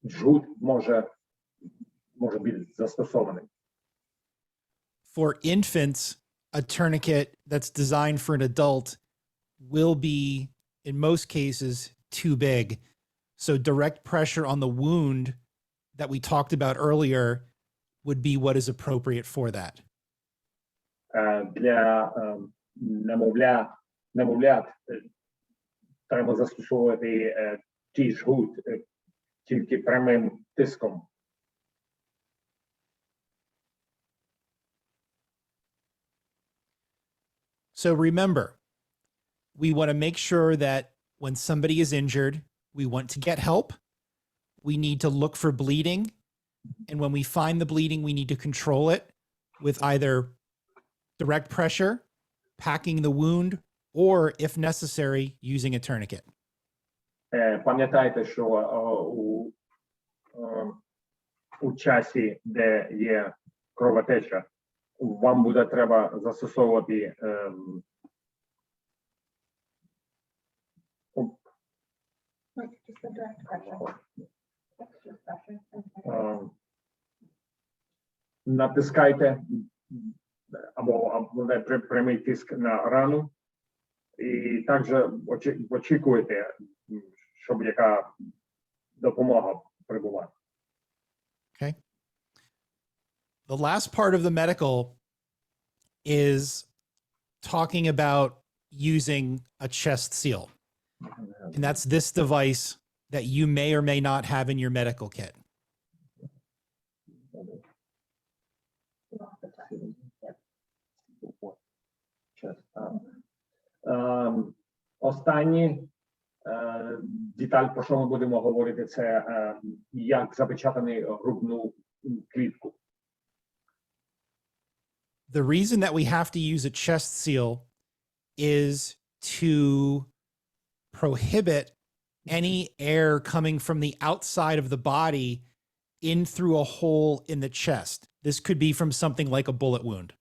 Speaker 2: джгут може бути застосований.
Speaker 1: For infants, a tourniquet that's designed for an adult will be, in most cases, too big. So direct pressure on the wound that we talked about earlier would be what is appropriate for that.
Speaker 2: Для немовлят треба застосовувати ті жгут тільки прямим тиском.
Speaker 1: So remember, we want to make sure that when somebody is injured, we want to get help. We need to look for bleeding. And when we find the bleeding, we need to control it with either direct pressure, packing the wound, or if necessary, using a tourniquet.
Speaker 2: Пам'ятайте, що у часі, де є кровотеча, вам буде треба застосовувати
Speaker 5: Like just the direct pressure. Extra pressure.
Speaker 2: Натискайте або прямий тиск на рану, і також очікуйте, щоб яка допомога прибула.
Speaker 1: Okay. The last part of the medical is talking about using a chest seal. And that's this device that you may or may not have in your medical kit.
Speaker 2: Останній деталь, про що ми будемо говорити, це як запечатати грудну клітку.
Speaker 1: The reason that we have to use a chest seal is to prohibit any air coming from the outside of the body in through a hole in the chest. This could be from something like a bullet wound.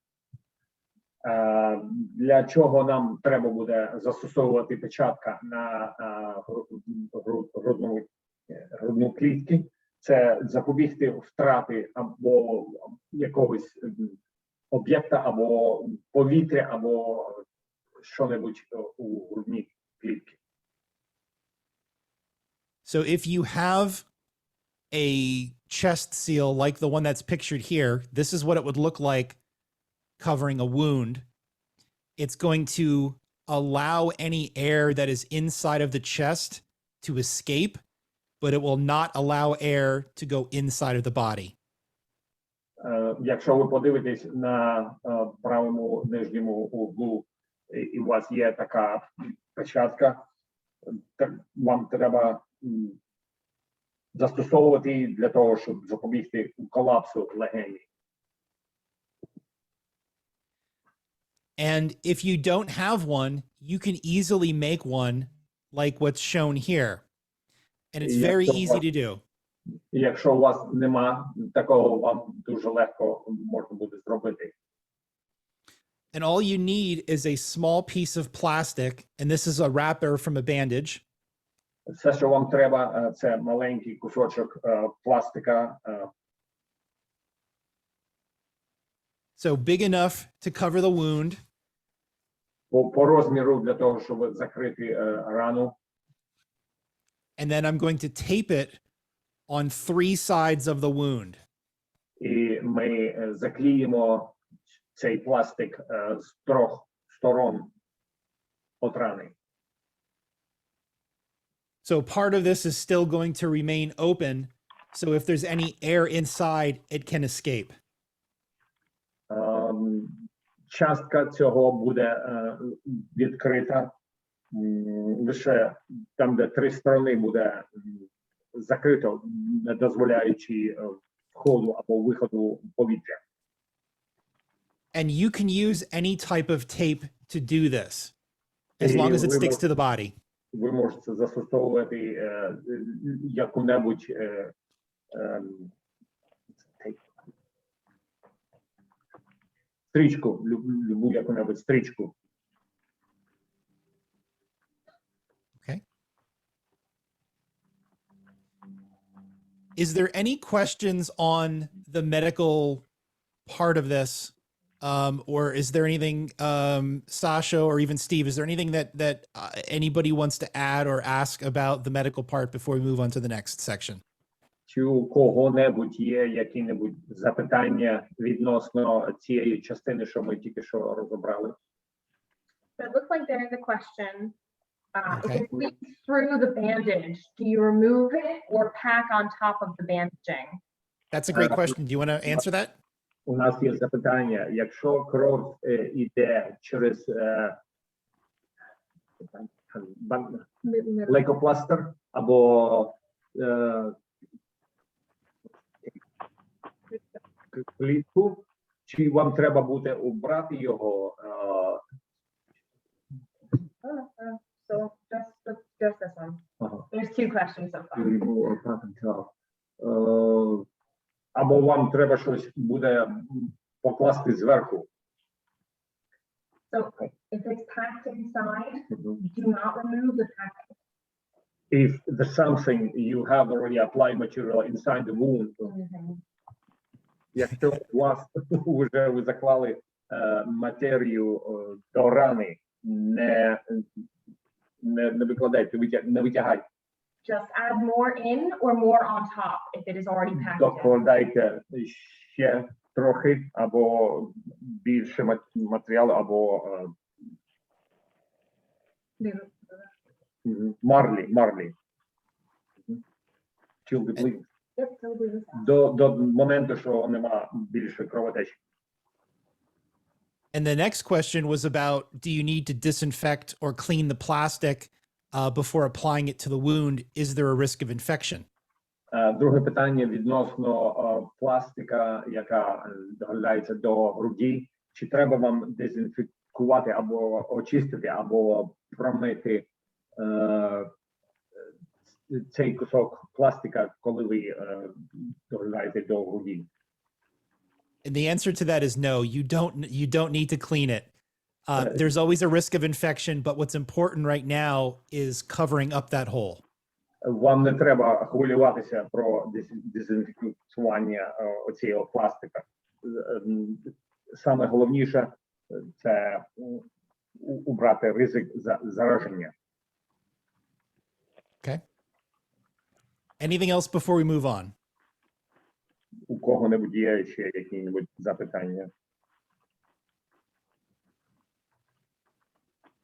Speaker 2: Для чого нам треба буде застосовувати печатка на грудну клітку? Це запобігти втрати або якогось об'єкта, або повітря, або що-небудь у грудній клітці.
Speaker 1: So if you have a chest seal like the one that's pictured here, this is what it would look like covering a wound. It's going to allow any air that is inside of the chest to escape, but it will not allow air to go inside of the body.
Speaker 2: Якщо ви подивитесь на правому нижньому углу, і у вас є така печатка, вам треба застосовувати її для того, щоб запобігти колапсу легенів.
Speaker 1: And if you don't have one, you can easily make one like what's shown here. And it's very easy to do.
Speaker 2: Якщо у вас нема такого, вам дуже легко можна буде зробити.
Speaker 1: And all you need is a small piece of plastic, and this is a wrapper from a bandage.
Speaker 2: Все, що вам треба, це маленький кусочок пластика.
Speaker 1: So big enough to cover the wound.
Speaker 2: По розміру для того, щоб закрити рану.
Speaker 1: And then I'm going to tape it on 3 sides of the wound.
Speaker 2: І ми заклеїмо цей пластик з 3 сторон от рани.
Speaker 1: So part of this is still going to remain open. So if there's any air inside, it can escape.
Speaker 2: частка цього буде відкрита. Лише там, де 3 сторони буде закрито, не дозволяючи входу або виходу повітря.
Speaker 1: And you can use any type of tape to do this, as long as it sticks to the body.
Speaker 2: Ви можете застосовувати яку-небудь стрічку, любу яку-небудь стрічку.
Speaker 1: Okay. Is there any questions on the medical part of this? Or is there anything, Sasha or even Steve, is there anything that anybody wants to add or ask about the medical part before we move on to the next section?
Speaker 2: Чи у кого-небудь є які-небудь запитання відносно цієї частини, що ми тільки що розібрали?
Speaker 5: So it looks like there is a question.
Speaker 1: Okay.
Speaker 5: If it leaks through the bandage, do you remove it or pack on top of the bandaging?
Speaker 1: That's a great question. Do you want to answer that?
Speaker 2: У нас є запитання. Якщо кров іде через лейкопластир або клітку, чи вам треба буде убрати його?
Speaker 5: So just this one. There's 2 questions so far.
Speaker 2: Або вам треба щось буде покласти зверху.
Speaker 5: So if it's packed inside, do not remove the packing.
Speaker 2: If there's something you have already applied material inside the wound, якщо у вас вже ви заклали матерію до рани, не викладайте, не витягайте.
Speaker 5: Just add more in or more on top if it is already packed in.
Speaker 2: Докладайте ще трохи або більше матеріалу, або марлі. Till the bleeding.
Speaker 5: Yep, till the bleeding.
Speaker 2: До моменту, що нема більше кровотечі.
Speaker 1: And the next question was about, do you need to disinfect or clean the plastic before applying it to the wound? Is there a risk of infection?
Speaker 2: Друге питання відносно пластика, яка доглядається до груді. Чи треба вам дезінфікувати або очистити, або промити цей кусок пластика, коли ви доглядаєте до груді?
Speaker 1: And the answer to that is no, you don't need to clean it. There's always a risk of infection, but what's important right now is covering up that hole.
Speaker 2: Вам не треба хвилюватися про дезінфікування оцього пластика. Саме головніше – це убрати ризик зараження.
Speaker 1: Okay. Anything else before we move on?
Speaker 2: У кого-небудь є ще які-небудь запитання?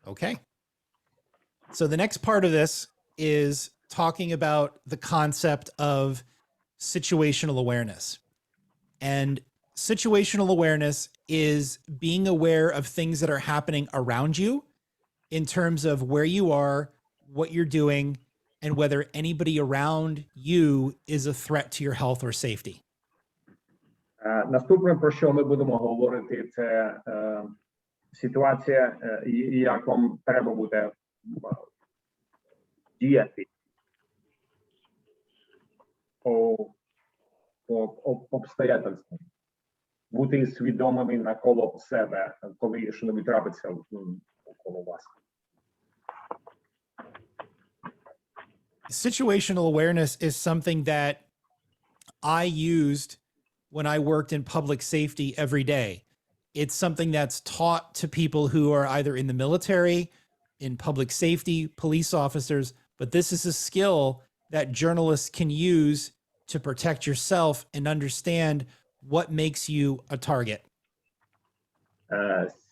Speaker 1: Okay. So the next part of this is talking about the concept of situational awareness. And situational awareness is being aware of things that are happening around you in terms of where you are, what you're doing, and whether anybody around you is a threat to your health or safety.
Speaker 2: Наступне, про що ми будемо говорити, це ситуація, як вам треба буде діяти по обстоятельствам, бути свідомими навколо себе, коли щось трапиться навколо вас.
Speaker 1: Situational awareness is something that I used when I worked in public safety every day. It's something that's taught to people who are either in the military, in public safety, police officers, but this is a skill that journalists can use to protect yourself and understand what makes you a target.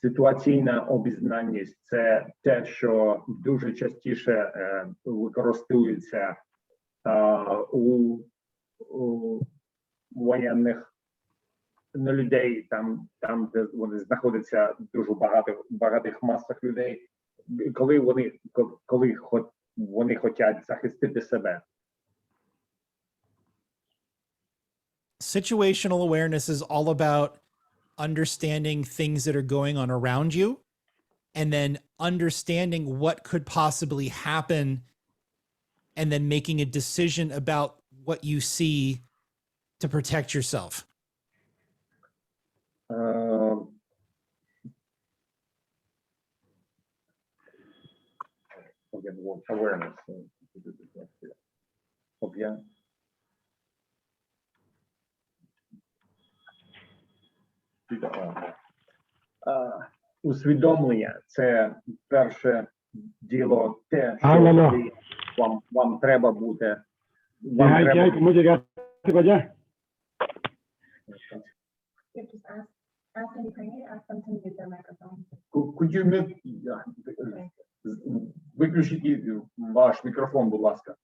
Speaker 2: Ситуаційна обізнаність – це те, що дуже частіше використовується у воєнних на людей, там, де вони знаходяться дуже багатих масах людей, коли вони хочуть захистити себе.
Speaker 1: Situational awareness is all about understanding things that are going on around you and then understanding what could possibly happen and then making a decision about what you see to protect yourself.
Speaker 2: Awareness. Усвідомлення – це перше діло, те, що вам треба бути.
Speaker 5: Just ask them Ukrainian, ask them to mute their microphone.
Speaker 2: Could you mute? Виключіть ваш мікрофон, будь ласка.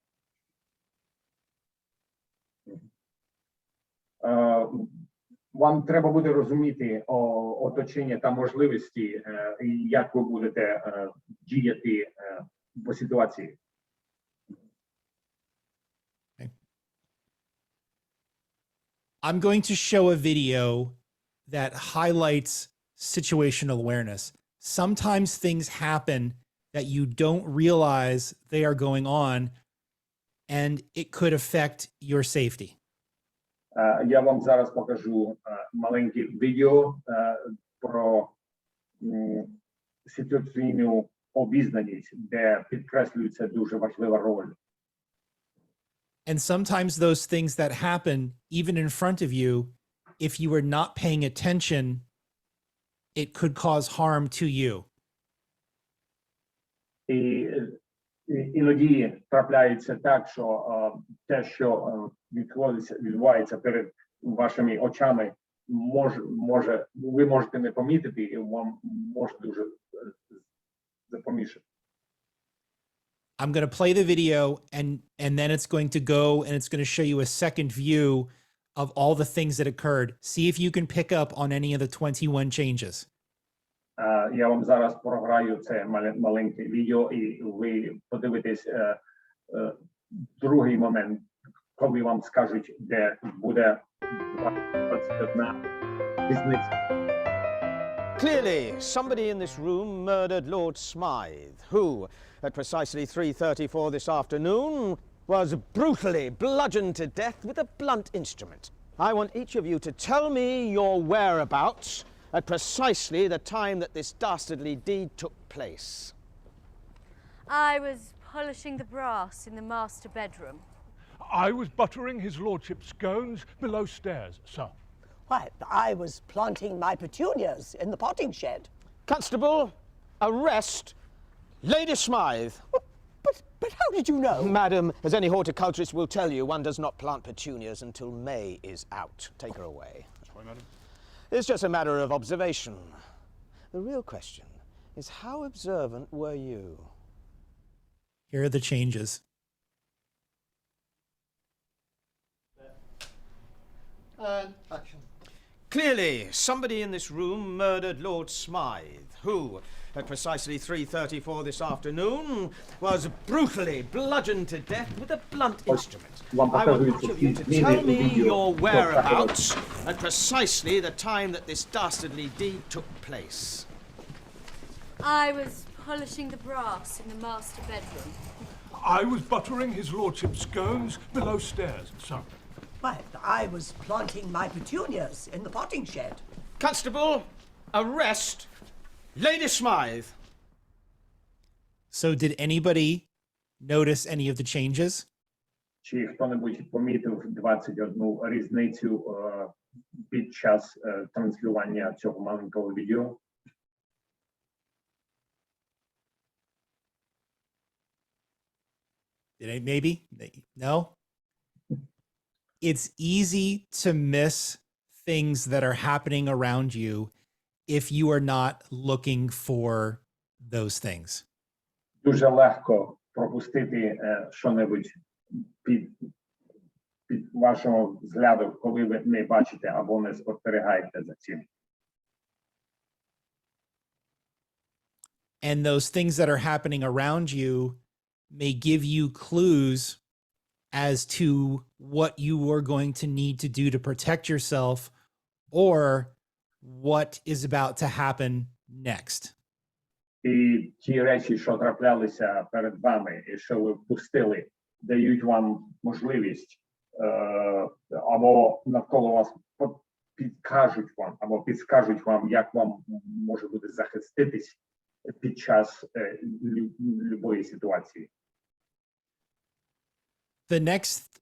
Speaker 2: Вам треба буде розуміти оточення та можливості, і як ви будете діяти по ситуації.
Speaker 1: I'm going to show a video that highlights situational awareness. Sometimes things happen that you don't realize they are going on, and it could affect your safety.
Speaker 2: Я вам зараз покажу маленьке відео про ситуаційну обізнаність, де підкреслюється дуже важлива роль.
Speaker 1: And sometimes those things that happen, even in front of you, if you are not paying attention, it could cause harm to you.
Speaker 2: І іноді трапляється так, що те, що відбувається перед вашими очами, ви можете не помітити, і вам може дуже запомішати.
Speaker 1: I'm going to play the video and then it's going to go and it's going to show you a second view of all the things that occurred. See if you can pick up on any of the 21 changes.
Speaker 2: Я вам зараз програю це маленьке відео, і ви подивитесь другий момент, коли вам скажуть, де буде 21 різниця.
Speaker 6: Clearly, somebody in this room murdered Lord Smythe, who, at precisely 3:34 this afternoon, was brutally bludgeoned to death with a blunt instrument. I want each of you to tell me your whereabouts at precisely the time that this dastardly deed took place.
Speaker 7: I was polishing the brass in the master bedroom.
Speaker 8: I was buttering his lordship's scones below stairs, sir.
Speaker 9: Why, I was planting my petunias in the potting shed.
Speaker 6: Constable, arrest Lady Smythe.
Speaker 9: But how did you know?
Speaker 6: Madam, as any horticulturist will tell you, one does not plant petunias until May is out. Take her away.
Speaker 8: That's right, madam.
Speaker 6: It's just a matter of observation. The real question is, how observant were you?
Speaker 1: Here are the changes.
Speaker 8: Action.
Speaker 6: Clearly, somebody in this room murdered Lord Smythe, who, at precisely 3:34 this afternoon, was brutally bludgeoned to death with a blunt instrument. I want each of you to tell me your whereabouts at precisely the time that this dastardly deed took place.
Speaker 7: I was polishing the brass in the master bedroom.
Speaker 8: I was buttering his lordship's scones below stairs, sir.
Speaker 9: Why, I was planting my petunias in the potting shed.
Speaker 6: Constable, arrest Lady Smythe.
Speaker 1: So did anybody notice any of the changes?
Speaker 2: Чи хто-небудь помітив 21 різницю під час транслювання цього маленького відео?
Speaker 1: Did I maybe? No? It's easy to miss things that are happening around you if you are not looking for those things.
Speaker 2: Дуже легко пропустити що-небудь під вашого взгляду, коли ви не бачите або не спостерігаєте за цим?
Speaker 1: And those things that are happening around you may give you clues as to what you are going to need to do to protect yourself or what is about to happen next.
Speaker 2: І ті речі, що траплялися перед вами, і що ви впустили, дають вам можливість, або навколо вас підкажуть вам, або підскажуть вам, як вам може бути захиститись під час любої ситуації.
Speaker 1: The next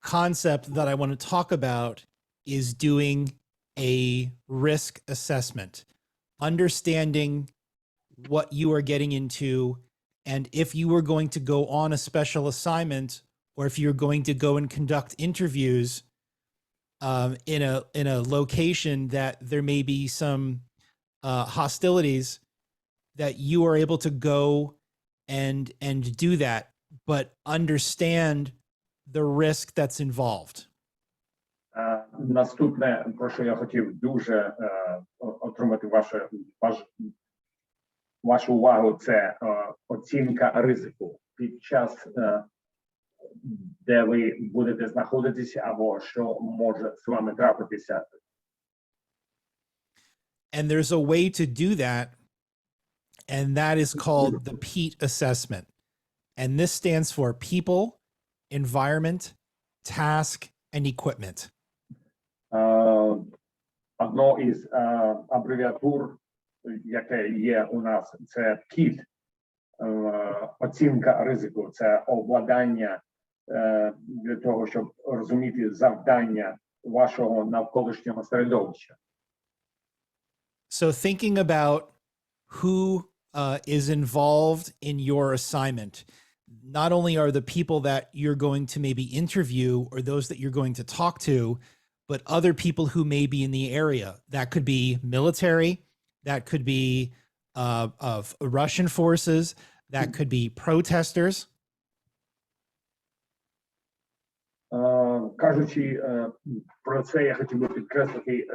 Speaker 1: concept that I want to talk about is doing a risk assessment, understanding what you are getting into, and if you are going to go on a special assignment, or if you're going to go and conduct interviews in a location that there may be some hostilities, that you are able to go and do that, but understand the risk that's involved.
Speaker 2: Наступне, про що я хотів дуже отримати вашу увагу, це оцінка ризику під час, де ви будете знаходитися, або що може з вами трапитися.
Speaker 1: And there's a way to do that, and that is called the PEAT assessment. And this stands for people, environment, task, and equipment.
Speaker 2: Одно із абревіатур, яке є у нас, це PEAT. Оцінка ризику, це обладнання для того, щоб розуміти завдання вашого навколишнього середовища.
Speaker 1: So thinking about who is involved in your assignment, not only are the people that you're going to maybe interview or those that you're going to talk to, but other people who may be in the area. That could be military, that could be of Russian forces, that could be protesters.
Speaker 2: Кажучи про це, я хотів би підкреслити,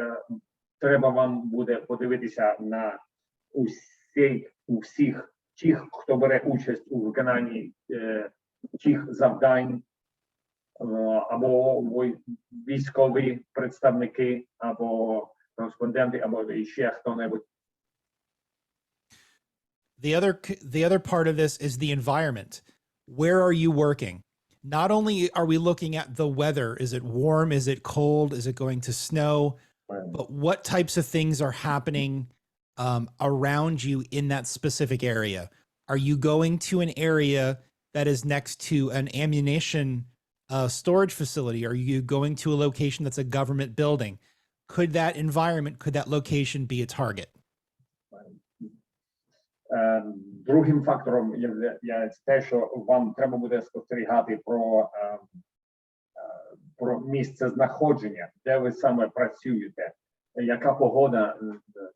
Speaker 2: треба вам буде подивитися на усіх тих, хто бере участь у виконанні тих завдань, або військові представники, або кореспонденти, або ще хто-небудь.
Speaker 1: The other part of this is the environment. Where are you working? Not only are we looking at the weather, is it warm, is it cold, is it going to snow, but what types of things are happening around you in that specific area? Are you going to an area that is next to an ammunition storage facility? Are you going to a location that's a government building? Could that environment, could that location be a target?
Speaker 2: Другим фактором є те, що вам треба буде спостерігати про місце знаходження, де ви саме працюєте, яка погода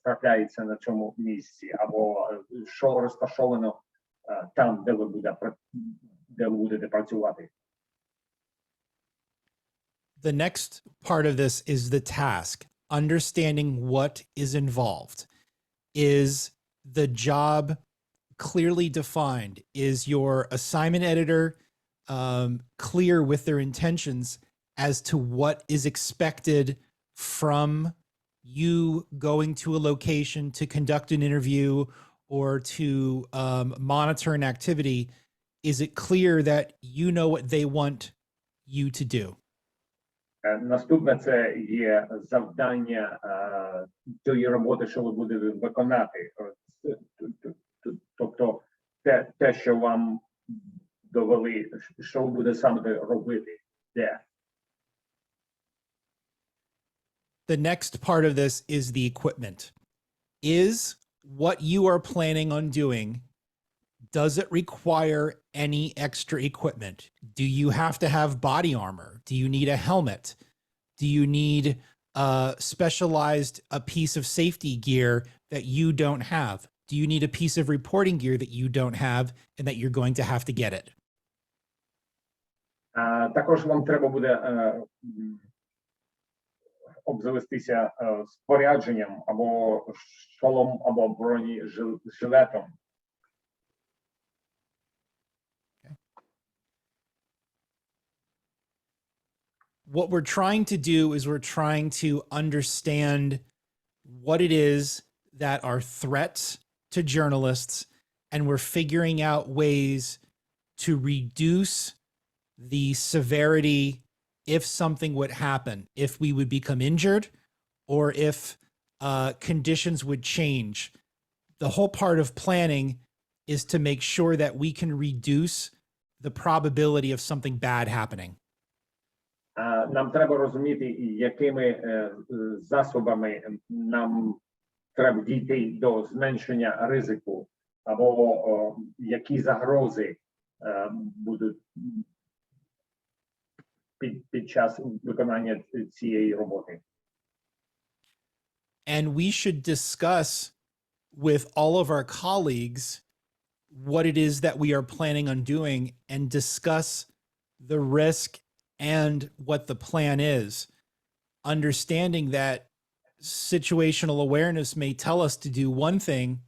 Speaker 2: трапляється на цьому місці, або що розташовано там, де ви будете працювати.
Speaker 1: The next part of this is the task, understanding what is involved. Is the job clearly defined? Is your assignment editor clear with their intentions as to what is expected from you going to a location to conduct an interview or to monitor an activity? Is it clear that you know what they want you to do?
Speaker 2: Наступне це є завдання тієї роботи, що ви будете виконати. Тобто те, що вам довели, що ви будете саме робити, де.
Speaker 1: The next part of this is the equipment. Is what you are planning on doing, does it require any extra equipment? Do you have to have body armor? Do you need a helmet? Do you need specialized a piece of safety gear that you don't have? Do you need a piece of reporting gear that you don't have and that you're going to have to get it?
Speaker 2: Також вам треба буде обзавестися спорядженням або шолом, або бронежилетом.
Speaker 1: What we're trying to do is we're trying to understand what it is that are threats to journalists, and we're figuring out ways to reduce the severity if something would happen, if we would become injured, or if conditions would change. The whole part of planning is to make sure that we can reduce the probability of something bad happening.
Speaker 2: Нам треба розуміти, якими засобами нам треба дійти до зменшення ризику, або які загрози будуть під час виконання цієї роботи.
Speaker 1: And we should discuss with all of our colleagues what it is that we are planning on doing and discuss the risk and what the plan is, understanding that situational awareness may tell us to do one thing,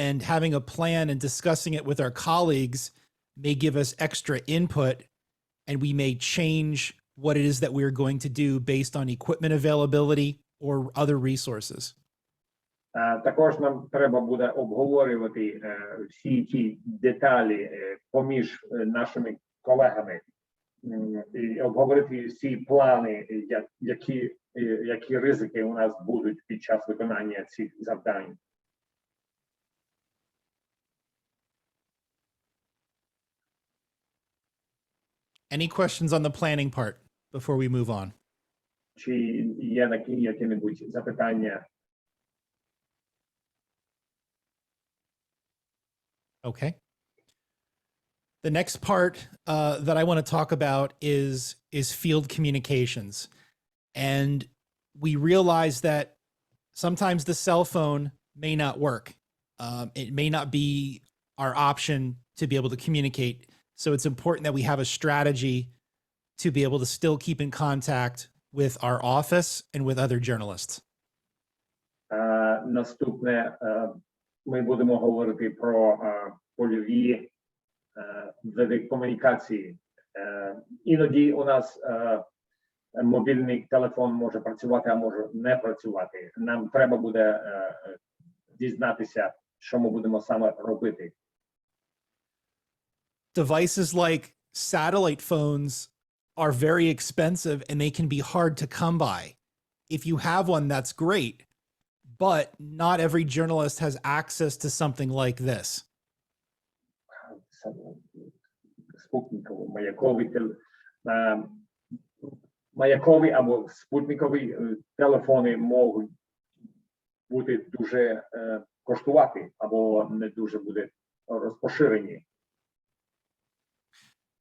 Speaker 1: and having a plan and discussing it with our colleagues may give us extra input, and we may change what it is that we're going to do based on equipment availability or other resources.
Speaker 2: Також нам треба буде обговорювати всі ті деталі поміж нашими колегами і обговорити всі плани, які ризики у нас будуть під час виконання цих завдань.
Speaker 1: Any questions on the planning part before we move on?
Speaker 2: Чи є які-небудь запитання?
Speaker 1: Okay. The next part that I want to talk about is field communications. And we realize that sometimes the cell phone may not work. It may not be our option to be able to communicate. So it's important that we have a strategy to be able to still keep in contact with our office and with other journalists.
Speaker 2: Наступне, ми будемо говорити про польові види комунікації. Іноді у нас мобільний телефон може працювати, а може не працювати. Нам треба буде дізнатися, що ми будемо саме робити.
Speaker 1: Devices like satellite phones are very expensive and they can be hard to come by. If you have one, that's great, but not every journalist has access to something like this.
Speaker 2: Маякові або спутникові телефони можуть бути дуже коштувати або не дуже буде розпоширені.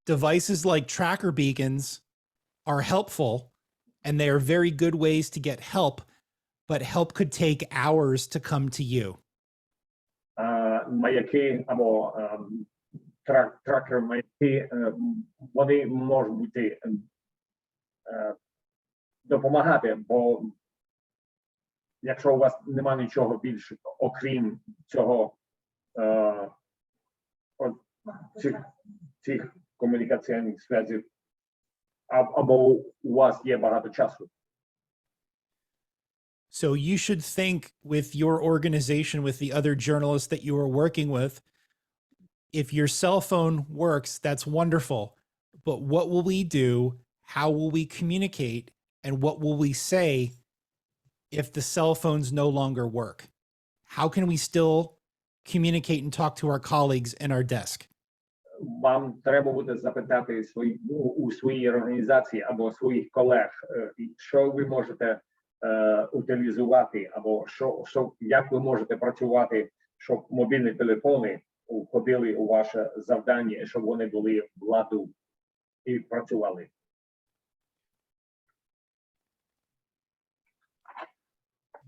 Speaker 1: Devices like tracker beacons are helpful, and they are very good ways to get help, but help could take hours to come to you.
Speaker 2: Маяки або тракер маяки, вони можуть бути допомагати, бо якщо у вас немає нічого більше, окрім цього, цих комунікаційних зв'язків, або у вас є багато часу.
Speaker 1: So you should think with your organization, with the other journalists that you are working with, if your cell phone works, that's wonderful. But what will we do? How will we communicate? And what will we say if the cell phones no longer work? How can we still communicate and talk to our colleagues in our desk?
Speaker 2: Вам треба буде запитати у своїй організації або своїх колег, що ви можете утилізувати, або як ви можете працювати, щоб мобільні телефони входили у ваше завдання, щоб вони були в ладу і працювали.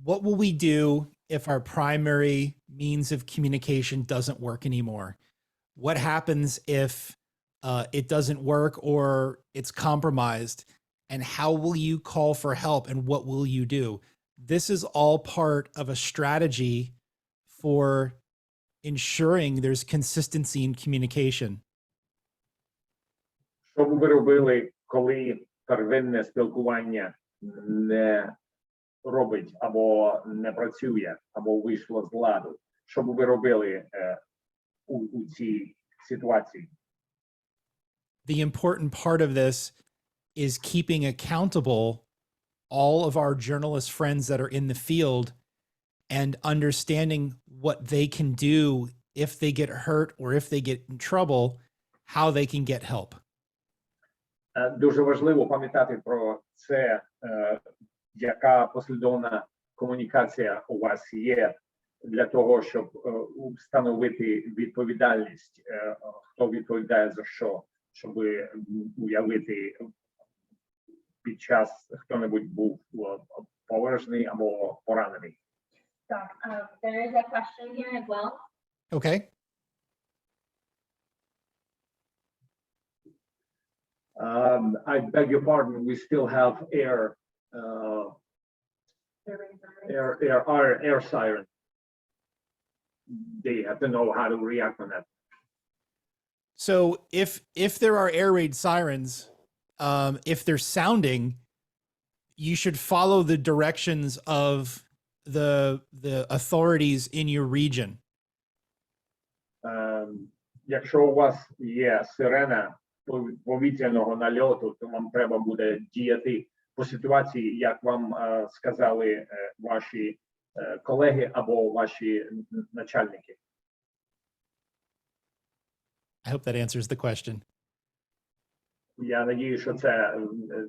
Speaker 1: What will we do if our primary means of communication doesn't work anymore? What happens if it doesn't work or it's compromised, and how will you call for help and what will you do? This is all part of a strategy for ensuring there's consistency in communication.
Speaker 2: Що б ви робили, коли первинне спілкування не робить або не працює, або вийшло з ладу? Що б ви робили у цій ситуації?
Speaker 1: The important part of this is keeping accountable all of our journalist friends that are in the field and understanding what they can do if they get hurt or if they get in trouble, how they can get help.
Speaker 2: Дуже важливо пам'ятати про це, яка послідовна комунікація у вас є для того, щоб встановити відповідальність, хто відповідає за що, щоб уявити під час хто-небудь був поважний або поранений.
Speaker 5: Так, there is a question here as well.
Speaker 1: Okay.
Speaker 2: I beg your pardon, we still have air siren. They have to know how to react on that.
Speaker 1: So if there are air raid sirens, if they're sounding, you should follow the directions of the authorities in your region.
Speaker 2: Якщо у вас є сирена повітряного нальоту, то вам треба буде діяти по ситуації, як вам сказали ваші колеги або ваші начальники.
Speaker 1: I hope that answers the question.
Speaker 2: Я надію, що це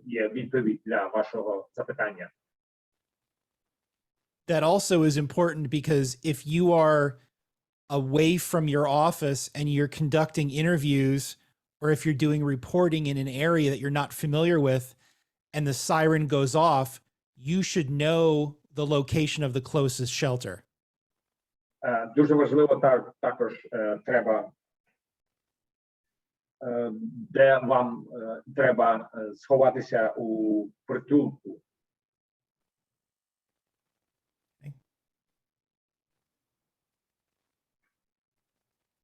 Speaker 2: є відповідь для вашого запитання.
Speaker 1: That also is important because if you are away from your office and you're conducting interviews, or if you're doing reporting in an area that you're not familiar with and the siren goes off, you should know the location of the closest shelter.
Speaker 2: Дуже важливо також треба, де вам треба сховатися у притулку.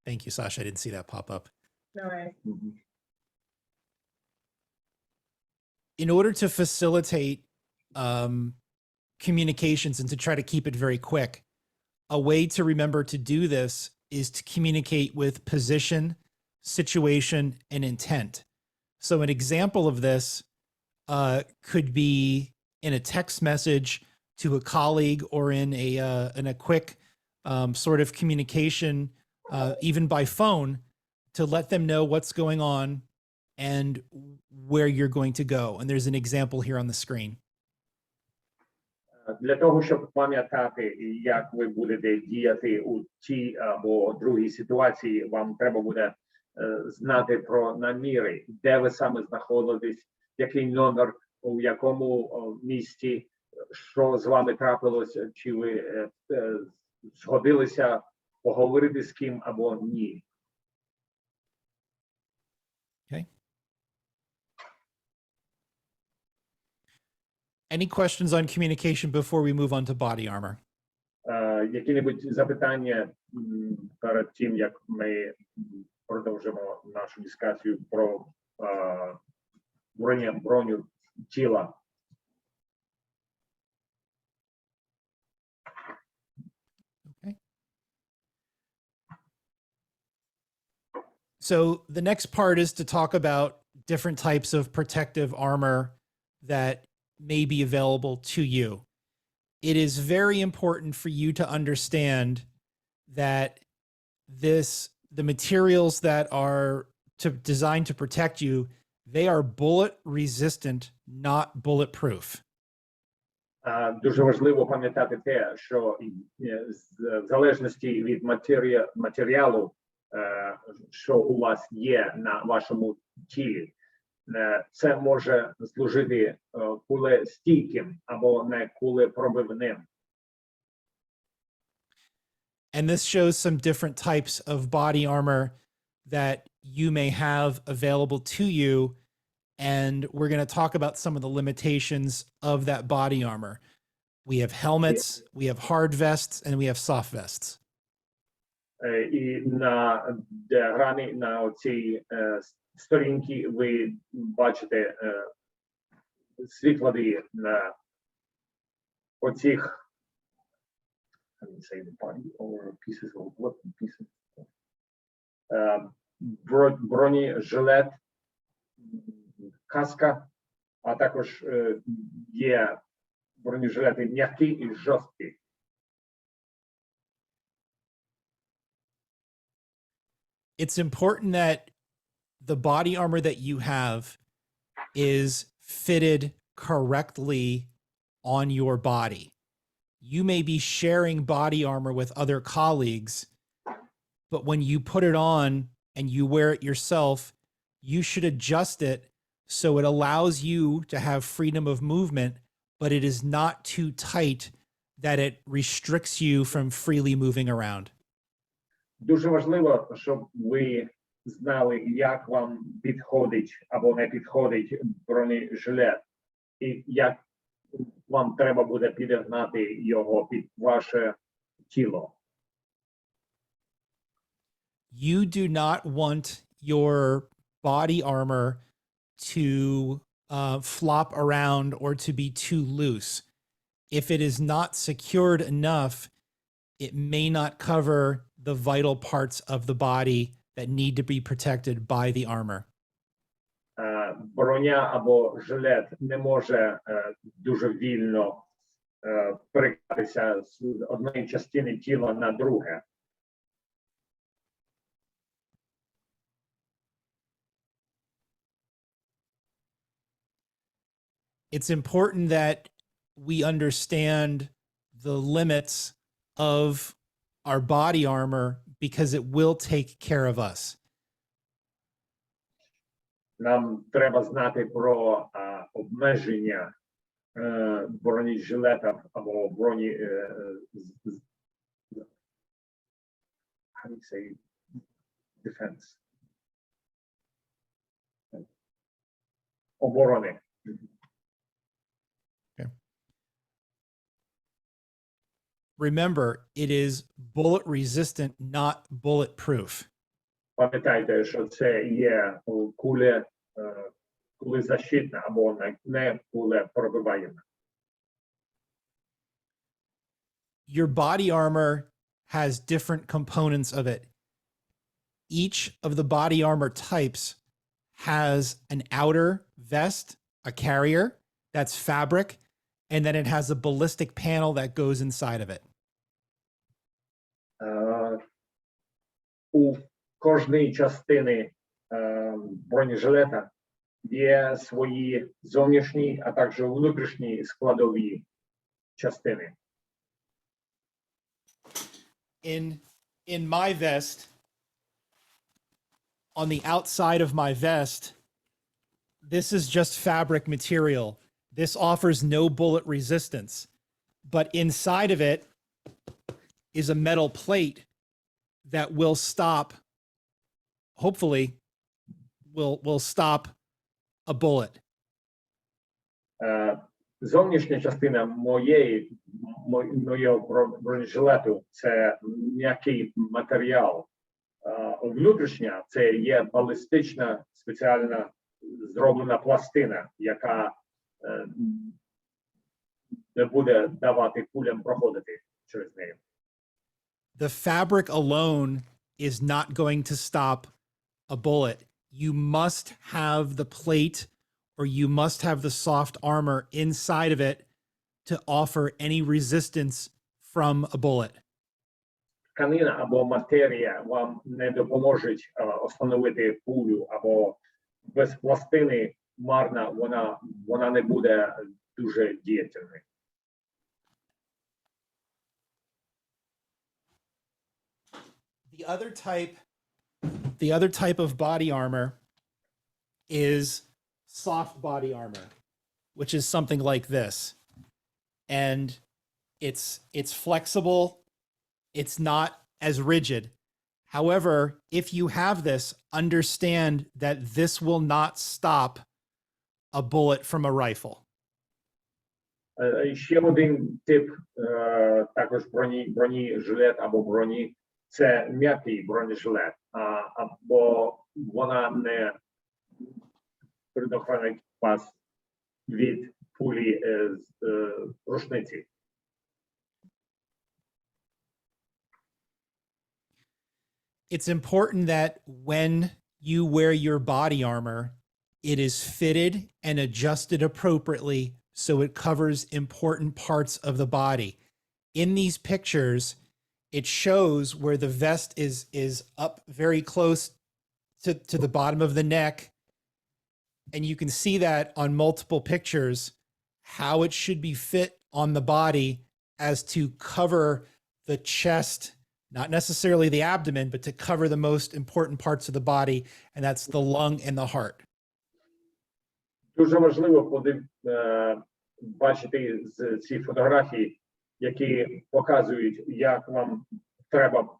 Speaker 1: Thank you, Sasha. I didn't see that pop up.
Speaker 5: No worries.
Speaker 1: In order to facilitate communications and to try to keep it very quick, a way to remember to do this is to communicate with position, situation, and intent. So an example of this could be in a text message to a colleague or in a quick sort of communication, even by phone, to let them know what's going on and where you're going to go. And there's an example here on the screen.
Speaker 2: Для того, щоб пам'ятати, як ви будете діяти у тій або другій ситуації, вам треба буде знати про наміри, де ви саме знаходитесь, який номер, у якому місті, що з вами трапилося, чи ви згодилися поговорити з ким або ні.
Speaker 1: Okay. Any questions on communication before we move on to body armor?
Speaker 2: Які-небудь запитання перед тим, як ми продовжимо нашу дискусію про броню тіла?
Speaker 1: Okay. So the next part is to talk about different types of protective armor that may be available to you. It is very important for you to understand that the materials that are designed to protect you, they are bullet resistant, not bulletproof.
Speaker 2: Дуже важливо пам'ятати те, що в залежності від матеріалу, що у вас є на вашому тілі, це може служити кулестійким або не кулепробивним.
Speaker 1: And this shows some different types of body armor that you may have available to you. And we're going to talk about some of the limitations of that body armor. We have helmets, we have hard vests, and we have soft vests.
Speaker 2: І на діаграмі на цій сторінці ви бачите приклади на оцих бронежилет, каска, а також є бронежилети м'які і жорсткі.
Speaker 1: It's important that the body armor that you have is fitted correctly on your body. You may be sharing body armor with other colleagues, but when you put it on and you wear it yourself, you should adjust it so it allows you to have freedom of movement, but it is not too tight that it restricts you from freely moving around.
Speaker 2: Дуже важливо, щоб ви знали, як вам підходить або не підходить бронежилет, і як вам треба буде підігнати його під ваше тіло.
Speaker 1: You do not want your body armor to flop around or to be too loose. If it is not secured enough, it may not cover the vital parts of the body that need to be protected by the armor.
Speaker 2: Броня або жилет не може дуже вільно перекидатися з одної частини тіла на друге.
Speaker 1: It's important that we understand the limits of our body armor because it will take care of us.
Speaker 2: Нам треба знати про обмеження бронежилетів або how do you say defense? Оборони.
Speaker 1: Remember, it is bullet resistant, not bulletproof.
Speaker 2: Пам'ятайте, що це є кулезащитна або не кулепробиваєма.
Speaker 1: Your body armor has different components of it. Each of the body armor types has an outer vest, a carrier, that's fabric, and then it has a ballistic panel that goes inside of it.
Speaker 2: У кожної частини бронежилета є свої зовнішні, а також внутрішні складові частини.
Speaker 1: In my vest, on the outside of my vest, this is just fabric material. This offers no bullet resistance, but inside of it is a metal plate that will stop, hopefully, will stop a bullet.
Speaker 2: Зовнішня частина моєго бронежилету – це м'який матеріал. Внутрішня – це є балістична спеціальна зроблена пластина, яка не буде давати кулям проходити через неї.
Speaker 1: The fabric alone is not going to stop a bullet. You must have the plate or you must have the soft armor inside of it to offer any resistance from a bullet.
Speaker 2: Тканина або матерія вам не допоможуть остановити кулю, або без пластини марна, вона не буде дуже діятельною.
Speaker 1: The other type of body armor is soft body armor, which is something like this. And it's flexible. It's not as rigid. However, if you have this, understand that this will not stop a bullet from a rifle.
Speaker 2: Ще один тип також бронежилет або броні – це м'який бронежилет, або вона не предохранить вас від пулі з рушниці.
Speaker 1: It's important that when you wear your body armor, it is fitted and adjusted appropriately so it covers important parts of the body. In these pictures, it shows where the vest is up very close to the bottom of the neck. And you can see that on multiple pictures, how it should be fit on the body as to cover the chest, not necessarily the abdomen, but to cover the most important parts of the body, and that's the lung and the heart.
Speaker 2: Дуже важливо бачити ці фотографії, які показують, як вам треба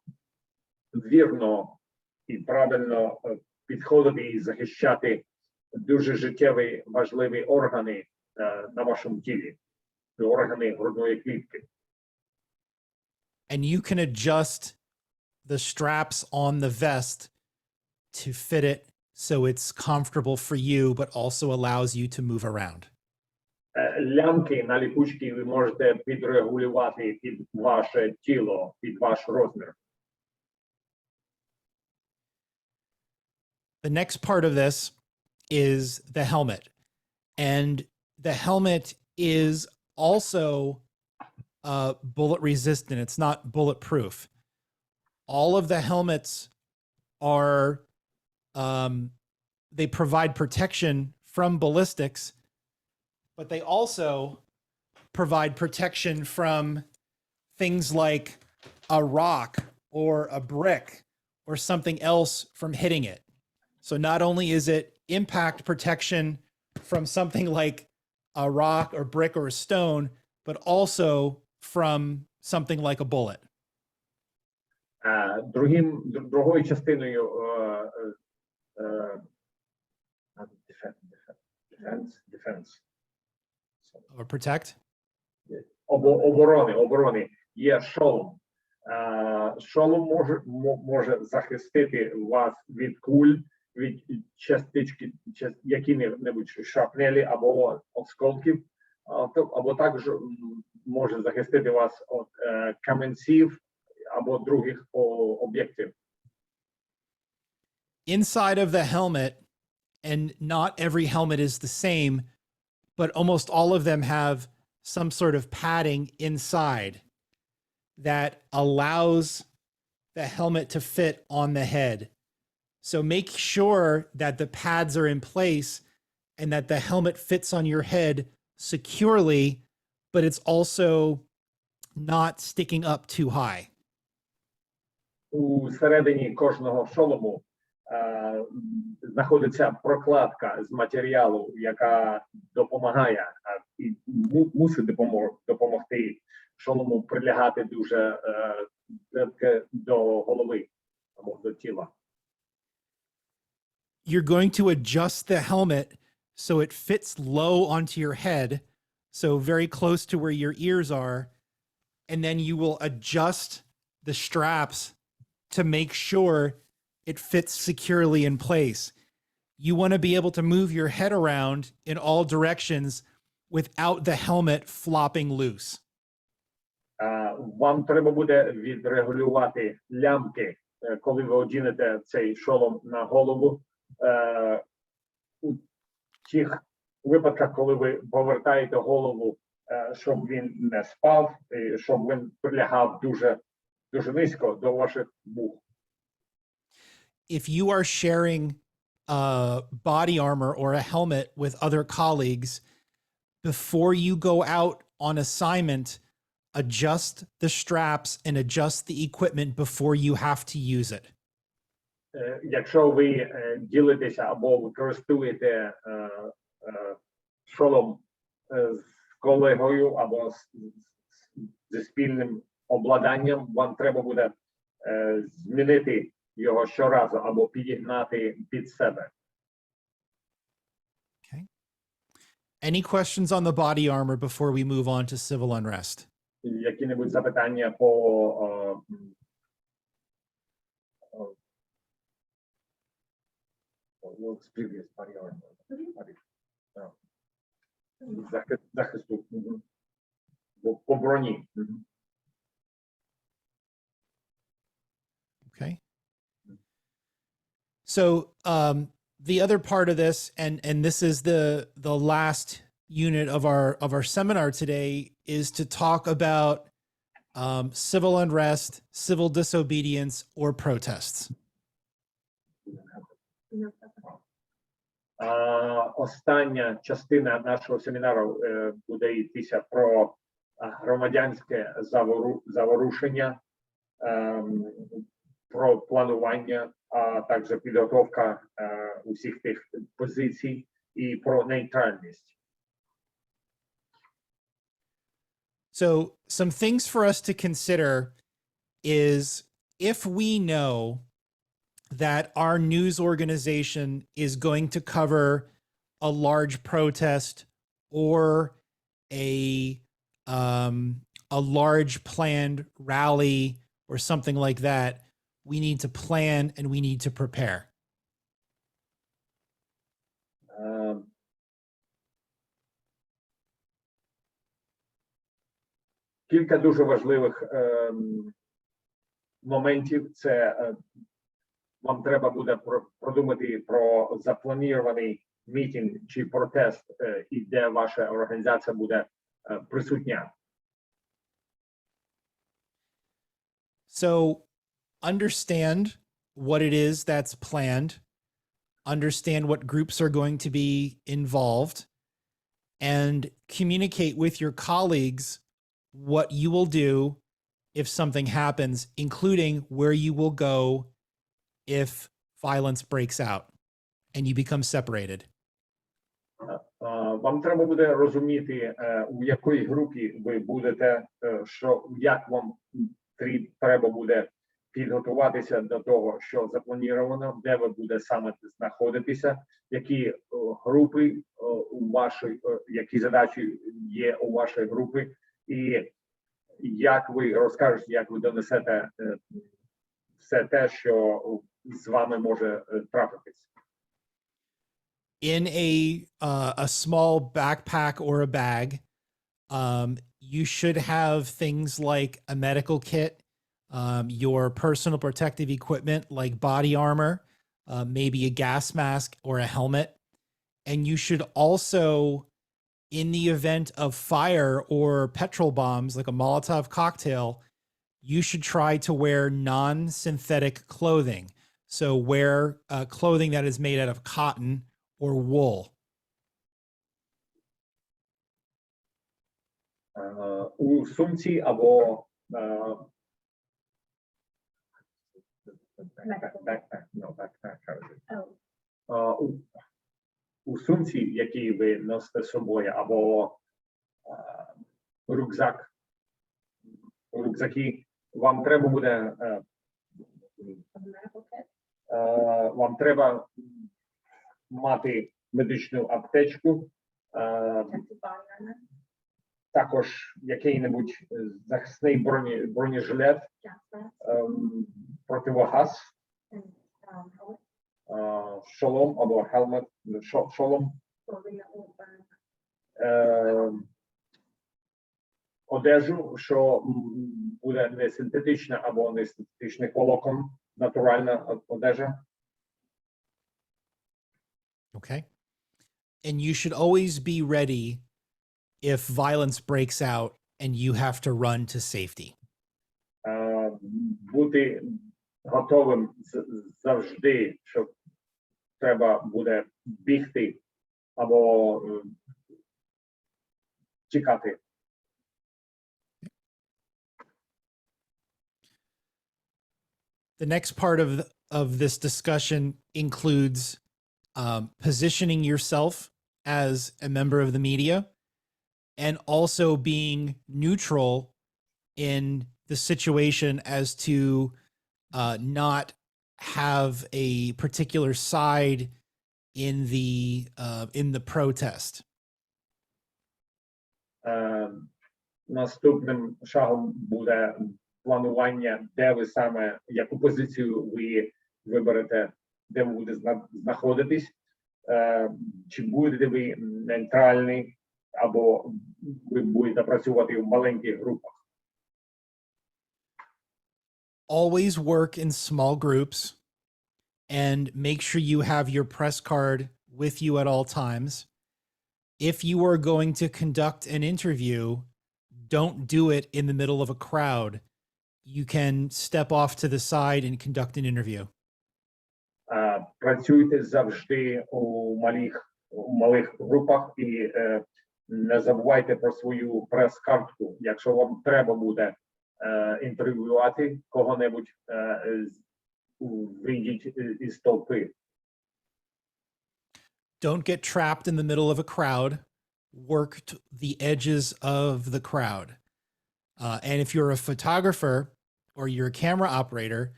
Speaker 2: вірно і правильно підходити і захищати дуже життєві, важливі органи на вашому тілі, органи грудної клітки.
Speaker 1: And you can adjust the straps on the vest to fit it so it's comfortable for you, but also allows you to move around.
Speaker 2: Лямки на ліпучці ви можете підрегулювати під ваше тіло, під ваш розмір.
Speaker 1: The next part of this is the helmet. And the helmet is also bullet resistant. It's not bulletproof. All of the helmets are, they provide protection from ballistics, but they also provide protection from things like a rock or a brick or something else from hitting it. So not only is it impact protection from something like a rock or brick or a stone, but also from something like a bullet.
Speaker 2: Другою частиною defense.
Speaker 1: Or protect?
Speaker 2: Оборони є шолом. Шолом може захистити вас від куль, від частички, які-небудь шрапнелі або осколків, або також може захистити вас від каменців або других об'єктів.
Speaker 1: Inside of the helmet, and not every helmet is the same, but almost all of them have some sort of padding inside that allows the helmet to fit on the head. So make sure that the pads are in place and that the helmet fits on your head securely, but it's also not sticking up too high.
Speaker 2: У середині кожного шолому знаходиться прокладка з матеріалу, яка допомагає і мусить допомогти шолому прилягати дуже до голови або до тіла.
Speaker 1: You're going to adjust the helmet so it fits low onto your head, so very close to where your ears are, and then you will adjust the straps to make sure it fits securely in place. You want to be able to move your head around in all directions without the helmet flopping loose.
Speaker 2: Вам треба буде відрегулювати лямки, коли ви одінете цей шолом на голову. У тих випадках, коли ви повертаєте голову, щоб він не спав, щоб він прилягав дуже низько до ваших вух.
Speaker 1: If you are sharing body armor or a helmet with other colleagues, before you go out on assignment, adjust the straps and adjust the equipment before you have to use it.
Speaker 2: Якщо ви ділитеся або використовуєте шолом з колегою або зі спільним обладнанням, вам треба буде змінити його щоразу або підігнати під себе.
Speaker 1: Okay. Any questions on the body armor before we move on to civil unrest?
Speaker 2: Які-небудь запитання по захисту по броні.
Speaker 1: Okay. So the other part of this, and this is the last unit of our seminar today, is to talk about civil unrest, civil disobedience, or protests.
Speaker 2: Остання частина нашого семінару буде йтися про громадянське заворушення, про планування, а також підготовка усіх тих позицій і про нейтральність.
Speaker 1: So some things for us to consider is if we know that our news organization is going to cover a large protest or a large planned rally or something like that, we need to plan and we need to prepare.
Speaker 2: Кілька дуже важливих моментів. Це вам треба буде продумати про запланований мітинг чи протест, і де ваша організація буде присутня.
Speaker 1: So understand what it is that's planned, understand what groups are going to be involved, and communicate with your colleagues what you will do if something happens, including where you will go if violence breaks out and you become separated.
Speaker 2: Вам треба буде розуміти, у якій групі ви будете, що як вам треба буде підготуватися до того, що заплановано, де ви буде саме знаходитися, які групи у вашій, які задачі є у вашій групі, і як ви розкажете, як ви донесете все те, що з вами може трапитися.
Speaker 1: In a small backpack or a bag, you should have things like a medical kit, your personal protective equipment like body armor, maybe a gas mask or a helmet. And you should also, in the event of fire or petrol bombs, like a Molotov cocktail, you should try to wear non-synthetic clothing. So wear clothing that is made out of cotton or wool.
Speaker 2: У сумці або у сумці, який ви носите з собою, або рюкзаки, вам треба буде мати медичну аптечку, також який-небудь захисний бронежилет, противогаз, шолом або хелмет, шолом, одежу, що буде не синтетична або не синтетичних волокон, натуральна одежа.
Speaker 1: Okay. And you should always be ready if violence breaks out and you have to run to safety.
Speaker 2: Бути готовим завжди, що треба буде бігти або тікати.
Speaker 1: The next part of this discussion includes positioning yourself as a member of the media and also being neutral in the situation as to not have a particular side in the protest.
Speaker 2: Наступним шагом буде планування, де ви саме, яку позицію ви виберете, де ви будете знаходитись, чи будете ви нейтральний, або ви будете працювати в маленьких групах.
Speaker 1: Always work in small groups and make sure you have your press card with you at all times. If you are going to conduct an interview, don't do it in the middle of a crowd. You can step off to the side and conduct an interview.
Speaker 2: Працюйте завжди у малих групах і не забувайте про свою прес-картку. Якщо вам треба буде інтерв'ювати кого-небудь, вийдіть із толпи.
Speaker 1: Don't get trapped in the middle of a crowd. Work the edges of the crowd. And if you're a photographer or you're a camera operator,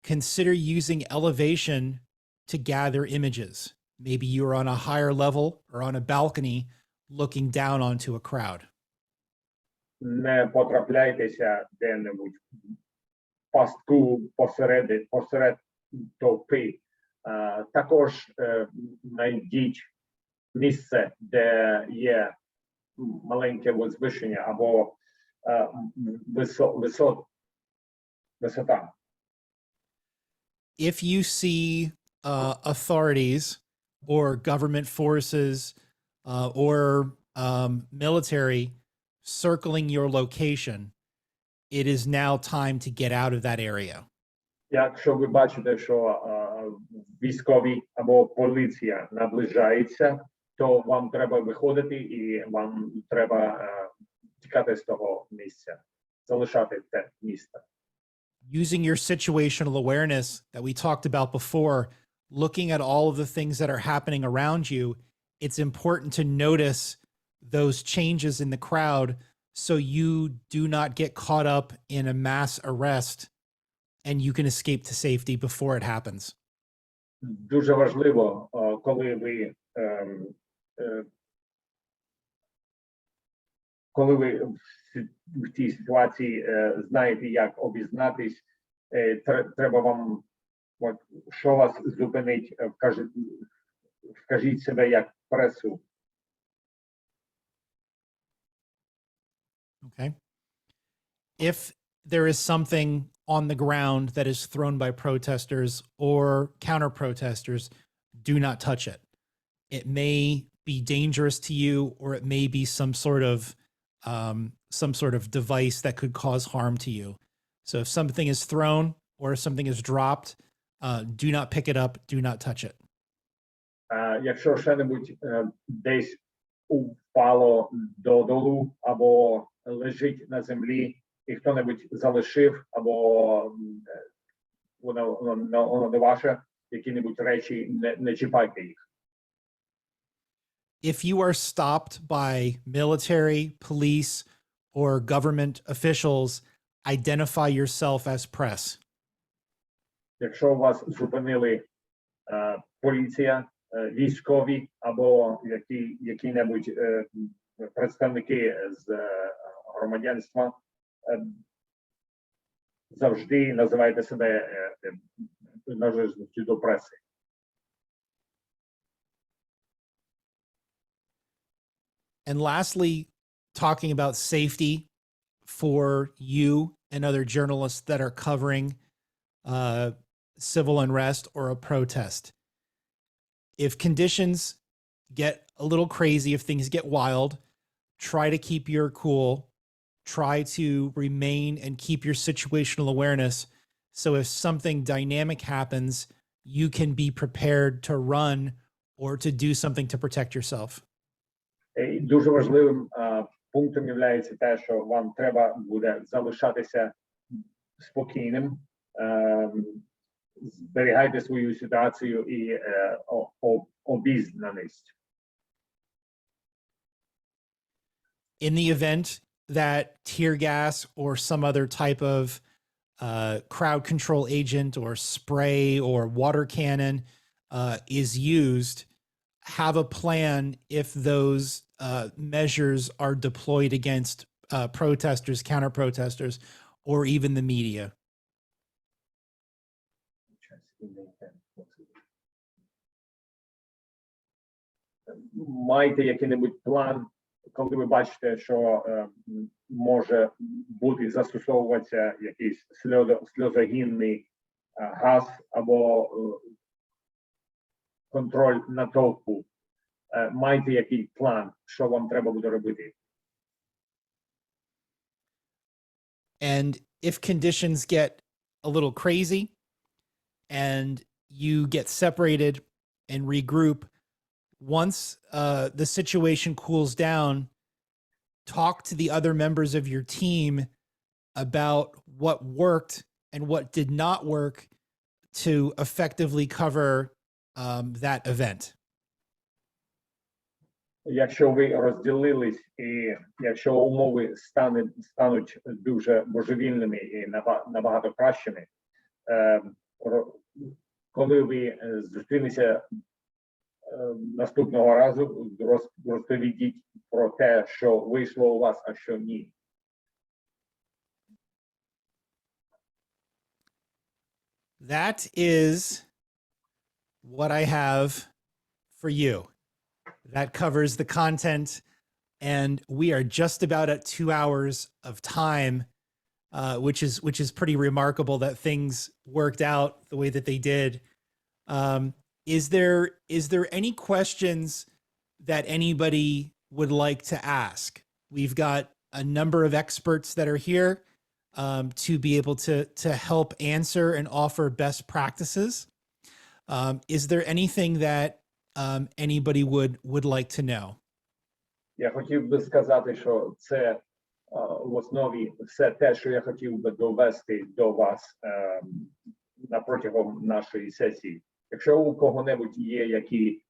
Speaker 1: consider using elevation to gather images. Maybe you're on a higher level or on a balcony looking down onto a crowd.
Speaker 2: Не потрапляйтеся де-небудь в пастку посеред толпи. Також знайдіть місце, де є маленьке возвишення або висота.
Speaker 1: If you see authorities or government forces or military circling your location, it is now time to get out of that area.
Speaker 2: Якщо ви бачите, що військові або поліція наближається, то вам треба виходити і вам треба тікати з того місця, залишати те місце.
Speaker 1: Using your situational awareness that we talked about before, looking at all of the things that are happening around you, it's important to notice those changes in the crowd so you do not get caught up in a mass arrest and you can escape to safety before it happens.
Speaker 2: Дуже важливо, коли ви в цій ситуації знаєте, як обізнатись, треба вам, що вас зупинить, вкажіть себе як пресу.
Speaker 1: Okay. If there is something on the ground that is thrown by protesters or counter protesters, do not touch it. It may be dangerous to you, or it may be some sort of device that could cause harm to you. So if something is thrown or if something is dropped, do not pick it up, do not touch it.
Speaker 2: Якщо що-небудь десь упало додолу або лежить на землі, і хто-небудь залишив, або воно не ваше, які-небудь речі, не чіпайте їх.
Speaker 1: If you are stopped by military, police, or government officials, identify yourself as press.
Speaker 2: Якщо вас зупинили поліція, військові або які-небудь представники з громадянства, завжди називайте себе належністю до преси.
Speaker 1: And lastly, talking about safety for you and other journalists that are covering civil unrest or a protest. If conditions get a little crazy, if things get wild, try to keep your cool, try to remain and keep your situational awareness. So if something dynamic happens, you can be prepared to run or to do something to protect yourself.
Speaker 2: Дуже важливим пунктом є те, що вам треба буде залишатися спокійним, зберігайте свою ситуацію і обізнаність.
Speaker 1: In the event that tear gas or some other type of crowd control agent or spray or water cannon is used, have a plan if those measures are deployed against protesters, counter protesters, or even the media.
Speaker 2: Маєте який-небудь план, коли ви бачите, що може бути застосовуватися якийсь сльозогінний газ або контроль натовпу? Маєте який план, що вам треба буде робити?
Speaker 1: And if conditions get a little crazy and you get separated and regroup, once the situation cools down, talk to the other members of your team about what worked and what did not work to effectively cover that event.
Speaker 2: Якщо ви розділились і якщо умови стануть дуже божевільними і набагато кращими, коли ви зустрінеться наступного разу, розповідіть про те, що вийшло у вас, а що ні.
Speaker 1: That is what I have for you. That covers the content, and we are just about at 2 hours of time, which is pretty remarkable that things worked out the way that they did. Is there any questions that anybody would like to ask? We've got a number of experts that are here to be able to help answer and offer best practices. Is there anything that anybody would like to know?
Speaker 2: Я хотів би сказати, що це в основі все те, що я хотів би довести до вас протягом нашої сесії. Якщо у кого-небудь є які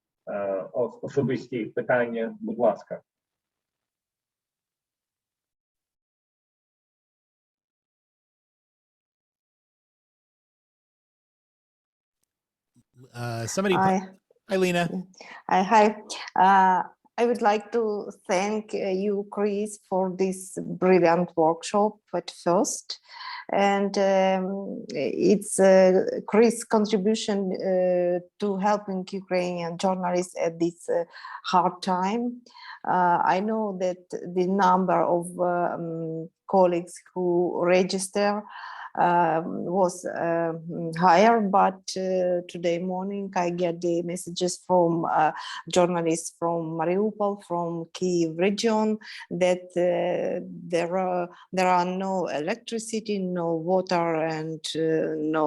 Speaker 2: особисті питання, будь ласка.
Speaker 1: Somebody, hi, Lena.
Speaker 3: Hi. I would like to thank you, Chris, for this brilliant workshop at first. And it's Chris' contribution to helping Ukrainian journalists at this hard time. I know that the number of colleagues who register was higher, but today morning I get the messages from journalists from Mariupol, from Kyiv region, that there are no electricity, no water, and no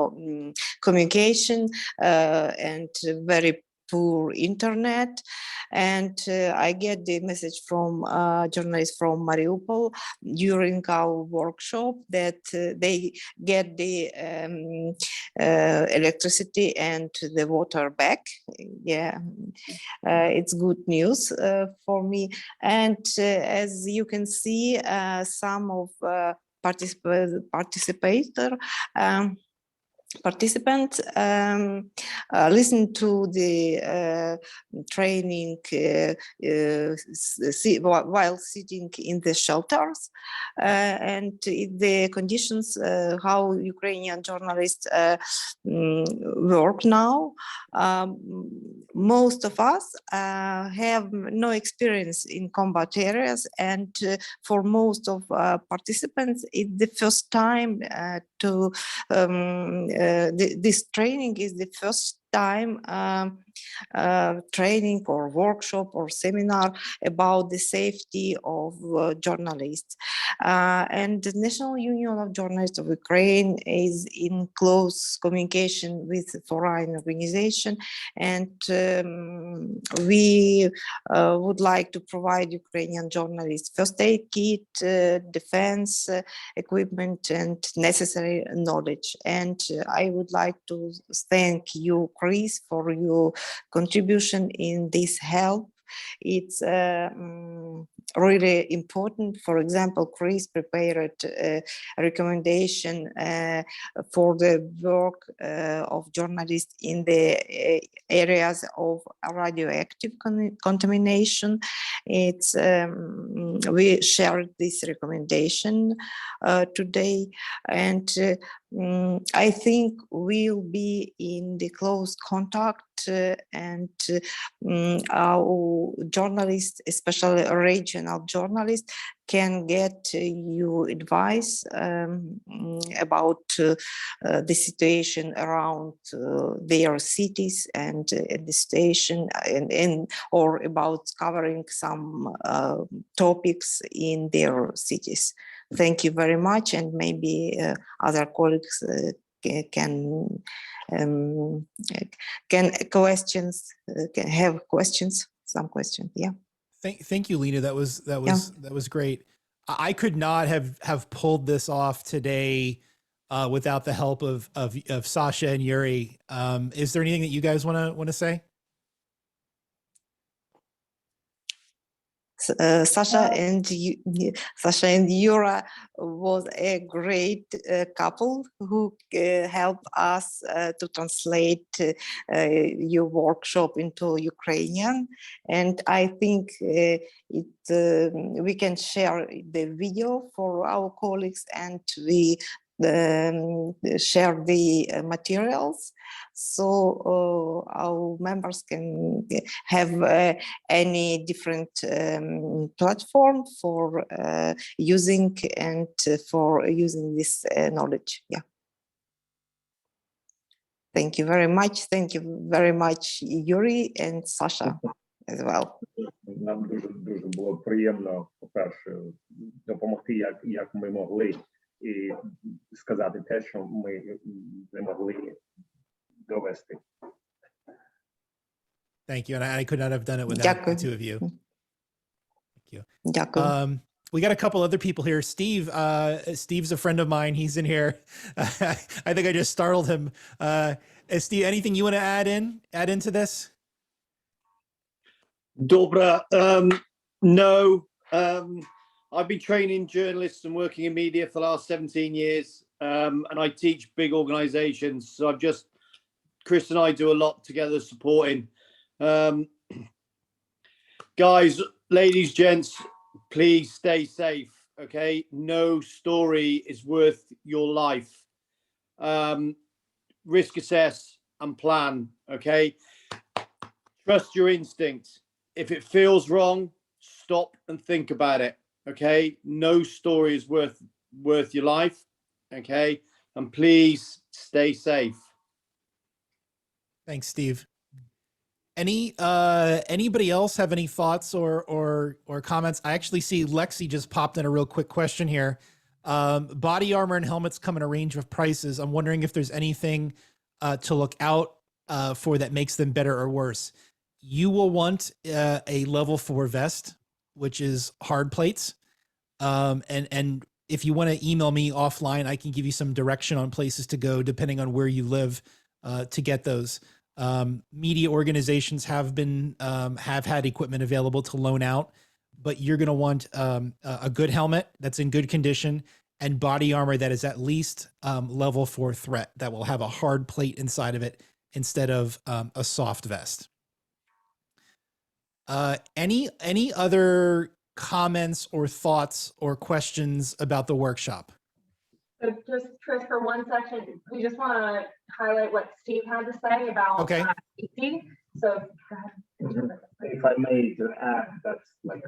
Speaker 3: communication, and very poor internet. And I get the message from journalists from Mariupol during our workshop that they get the electricity and the water back. Yeah, it's good news for me. And as you can see, some of participants listen to the training while sitting in the shelters, and the conditions how Ukrainian journalists work now. Most of us have no experience in combat areas, and for most of participants, it's the first time to this training is the first time training or workshop or seminar about the safety of journalists. And the National Union of Journalists of Ukraine is in close communication with foreign organization, and we would like to provide Ukrainian journalists first aid kit, defense equipment, and necessary knowledge. And I would like to thank you, Chris, for your contribution in this help. It's really important. For example, Chris prepared a recommendation for the work of journalists in the areas of radioactive contamination. It's we shared this recommendation today, and I think we'll be in the close contact, and our journalists, especially regional journalists, can get you advice about the situation around their cities and the station, and or about covering some topics in their cities. Thank you very much, and maybe other colleagues can have questions, some questions. Yeah.
Speaker 1: Thank you, Lena. That was great. I could not have pulled this off today without the help of Sasha and Yuri. Is there anything that you guys want to say?
Speaker 3: Sasha and Yura was a great couple who helped us to translate your workshop into Ukrainian, and I think we can share the video for our colleagues, and we share the materials, so our members can have any different platform for using and for using this knowledge. Yeah. Thank you very much. Thank you very much, Yuri and Sasha as well.
Speaker 2: Нам дуже було приємно, по-перше, допомогти, як ми могли, і сказати те, що ми не могли довести.
Speaker 1: Thank you, and I could not have done it without the two of you. Thank you.
Speaker 3: Дякую.
Speaker 1: We got a couple other people here. Steve, Steve's a friend of mine. He's in here. I think I just startled him. Steve, anything you want to add into this?
Speaker 10: Dobra. No. I've been training journalists and working in media for the last 17 years, and I teach big organizations. So Chris and I do a lot together supporting. Guys, ladies, gents, please stay safe, okay? No story is worth your life. Risk assess and plan, okay? Trust your instincts. If it feels wrong, stop and think about it, okay? No story is worth your life, okay? And please stay safe.
Speaker 1: Thanks, Steve. Anybody else have any thoughts or comments? I actually see Lexi just popped in a real quick question here. Body armor and helmets come in a range of prices. I'm wondering if there's anything to look out for that makes them better or worse. You will want a level 4 vest, which is hard plates. And if you want to email me offline, I can give you some direction on places to go depending on where you live to get those. Media organizations have had equipment available to loan out, but you're going to want a good helmet that's in good condition and body armor that is at least level 4 threat, that will have a hard plate inside of it instead of a soft vest. Any other comments or thoughts or questions about the workshop?
Speaker 5: So just, Chris, for one section, we just want to highlight what Steve had to say about safety. So go ahead.
Speaker 2: If I may add, that's like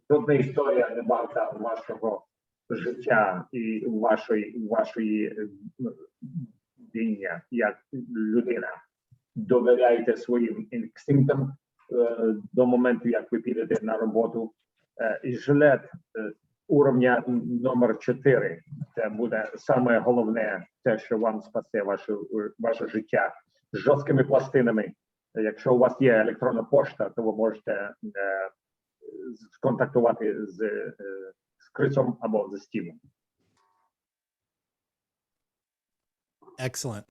Speaker 2: трудна історія небагато вашого життя і вашої діння як людина. Довіряйте своїм інстинктам до моменту, як ви підете на роботу. І жилет уровня номер 4, це буде саме головне, те, що вам спасе ваше життя, з жорсткими пластинами. Якщо у вас є електронна пошта, то ви можете сконтактувати з Крисом або з Стівом.
Speaker 1: Excellent.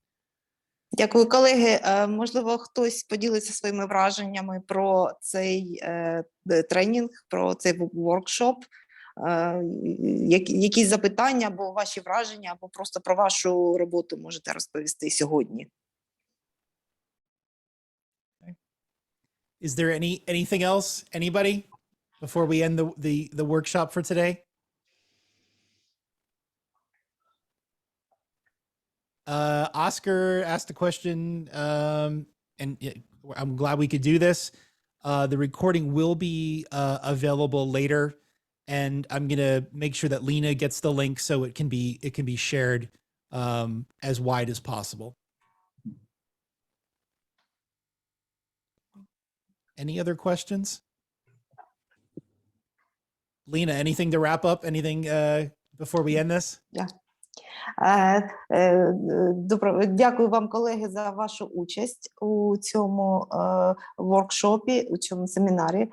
Speaker 3: Дякую, колеги. Можливо, хтось поділиться своїми враженнями про цей тренінг, про цей воркшоп. Якісь запитання або ваші враження, або просто про вашу роботу можете розповісти сьогодні.
Speaker 1: Is there anything else, anybody, before we end the workshop for today? Oscar asked a question, and I'm glad we could do this. The recording will be available later, and I'm gonna make sure that Lena gets the link so it can be shared as wide as possible. Any other questions? Lena, anything to wrap up? Anything before we end this?
Speaker 3: Yeah. Дякую вам, колеги, за вашу участь у цьому воркшопі, у цьому семінарі.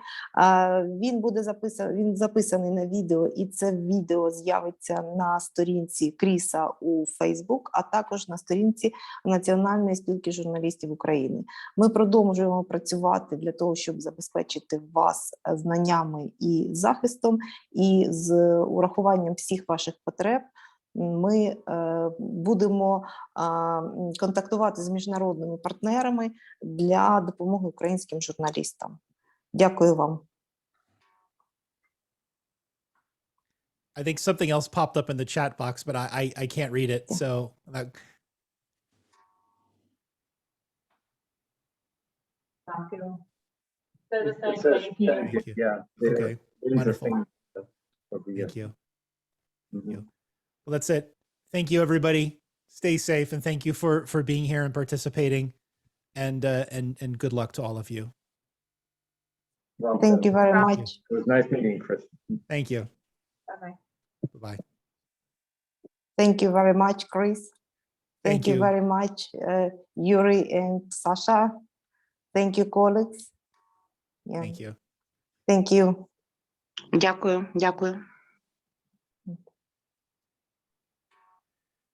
Speaker 3: Він записаний на відео, і це відео з'явиться на сторінці Кріса у Facebook, а також на сторінці Національної спілки журналістів України. Ми продовжуємо працювати для того, щоб забезпечити вас знаннями і захистом, і з урахуванням всіх ваших потреб. Ми будемо контактувати з міжнародними партнерами для допомоги українським журналістам. Дякую вам.
Speaker 1: I think something else popped up in the chat box, but I can't read it. So
Speaker 5: Thank you. They're the same. Thank you.
Speaker 1: Thank you.
Speaker 2: Yeah.
Speaker 1: Okay. Wonderful. Thank you.
Speaker 2: Mm-hmm.
Speaker 1: Well, that's it. Thank you, everybody. Stay safe, and thank you for being here and participating. And good luck to all of you.
Speaker 2: Well,
Speaker 3: Thank you very much.
Speaker 2: it was nice meeting you, Chris.
Speaker 1: Thank you.
Speaker 5: Bye-bye.
Speaker 1: Bye-bye.
Speaker 3: Thank you very much, Chris.
Speaker 1: Thank you.
Speaker 3: Very much, Yuri and Sasha. Thank you, colleagues. Yeah.
Speaker 1: Thank you.
Speaker 3: Thank you.
Speaker 11: Дякую, дякую.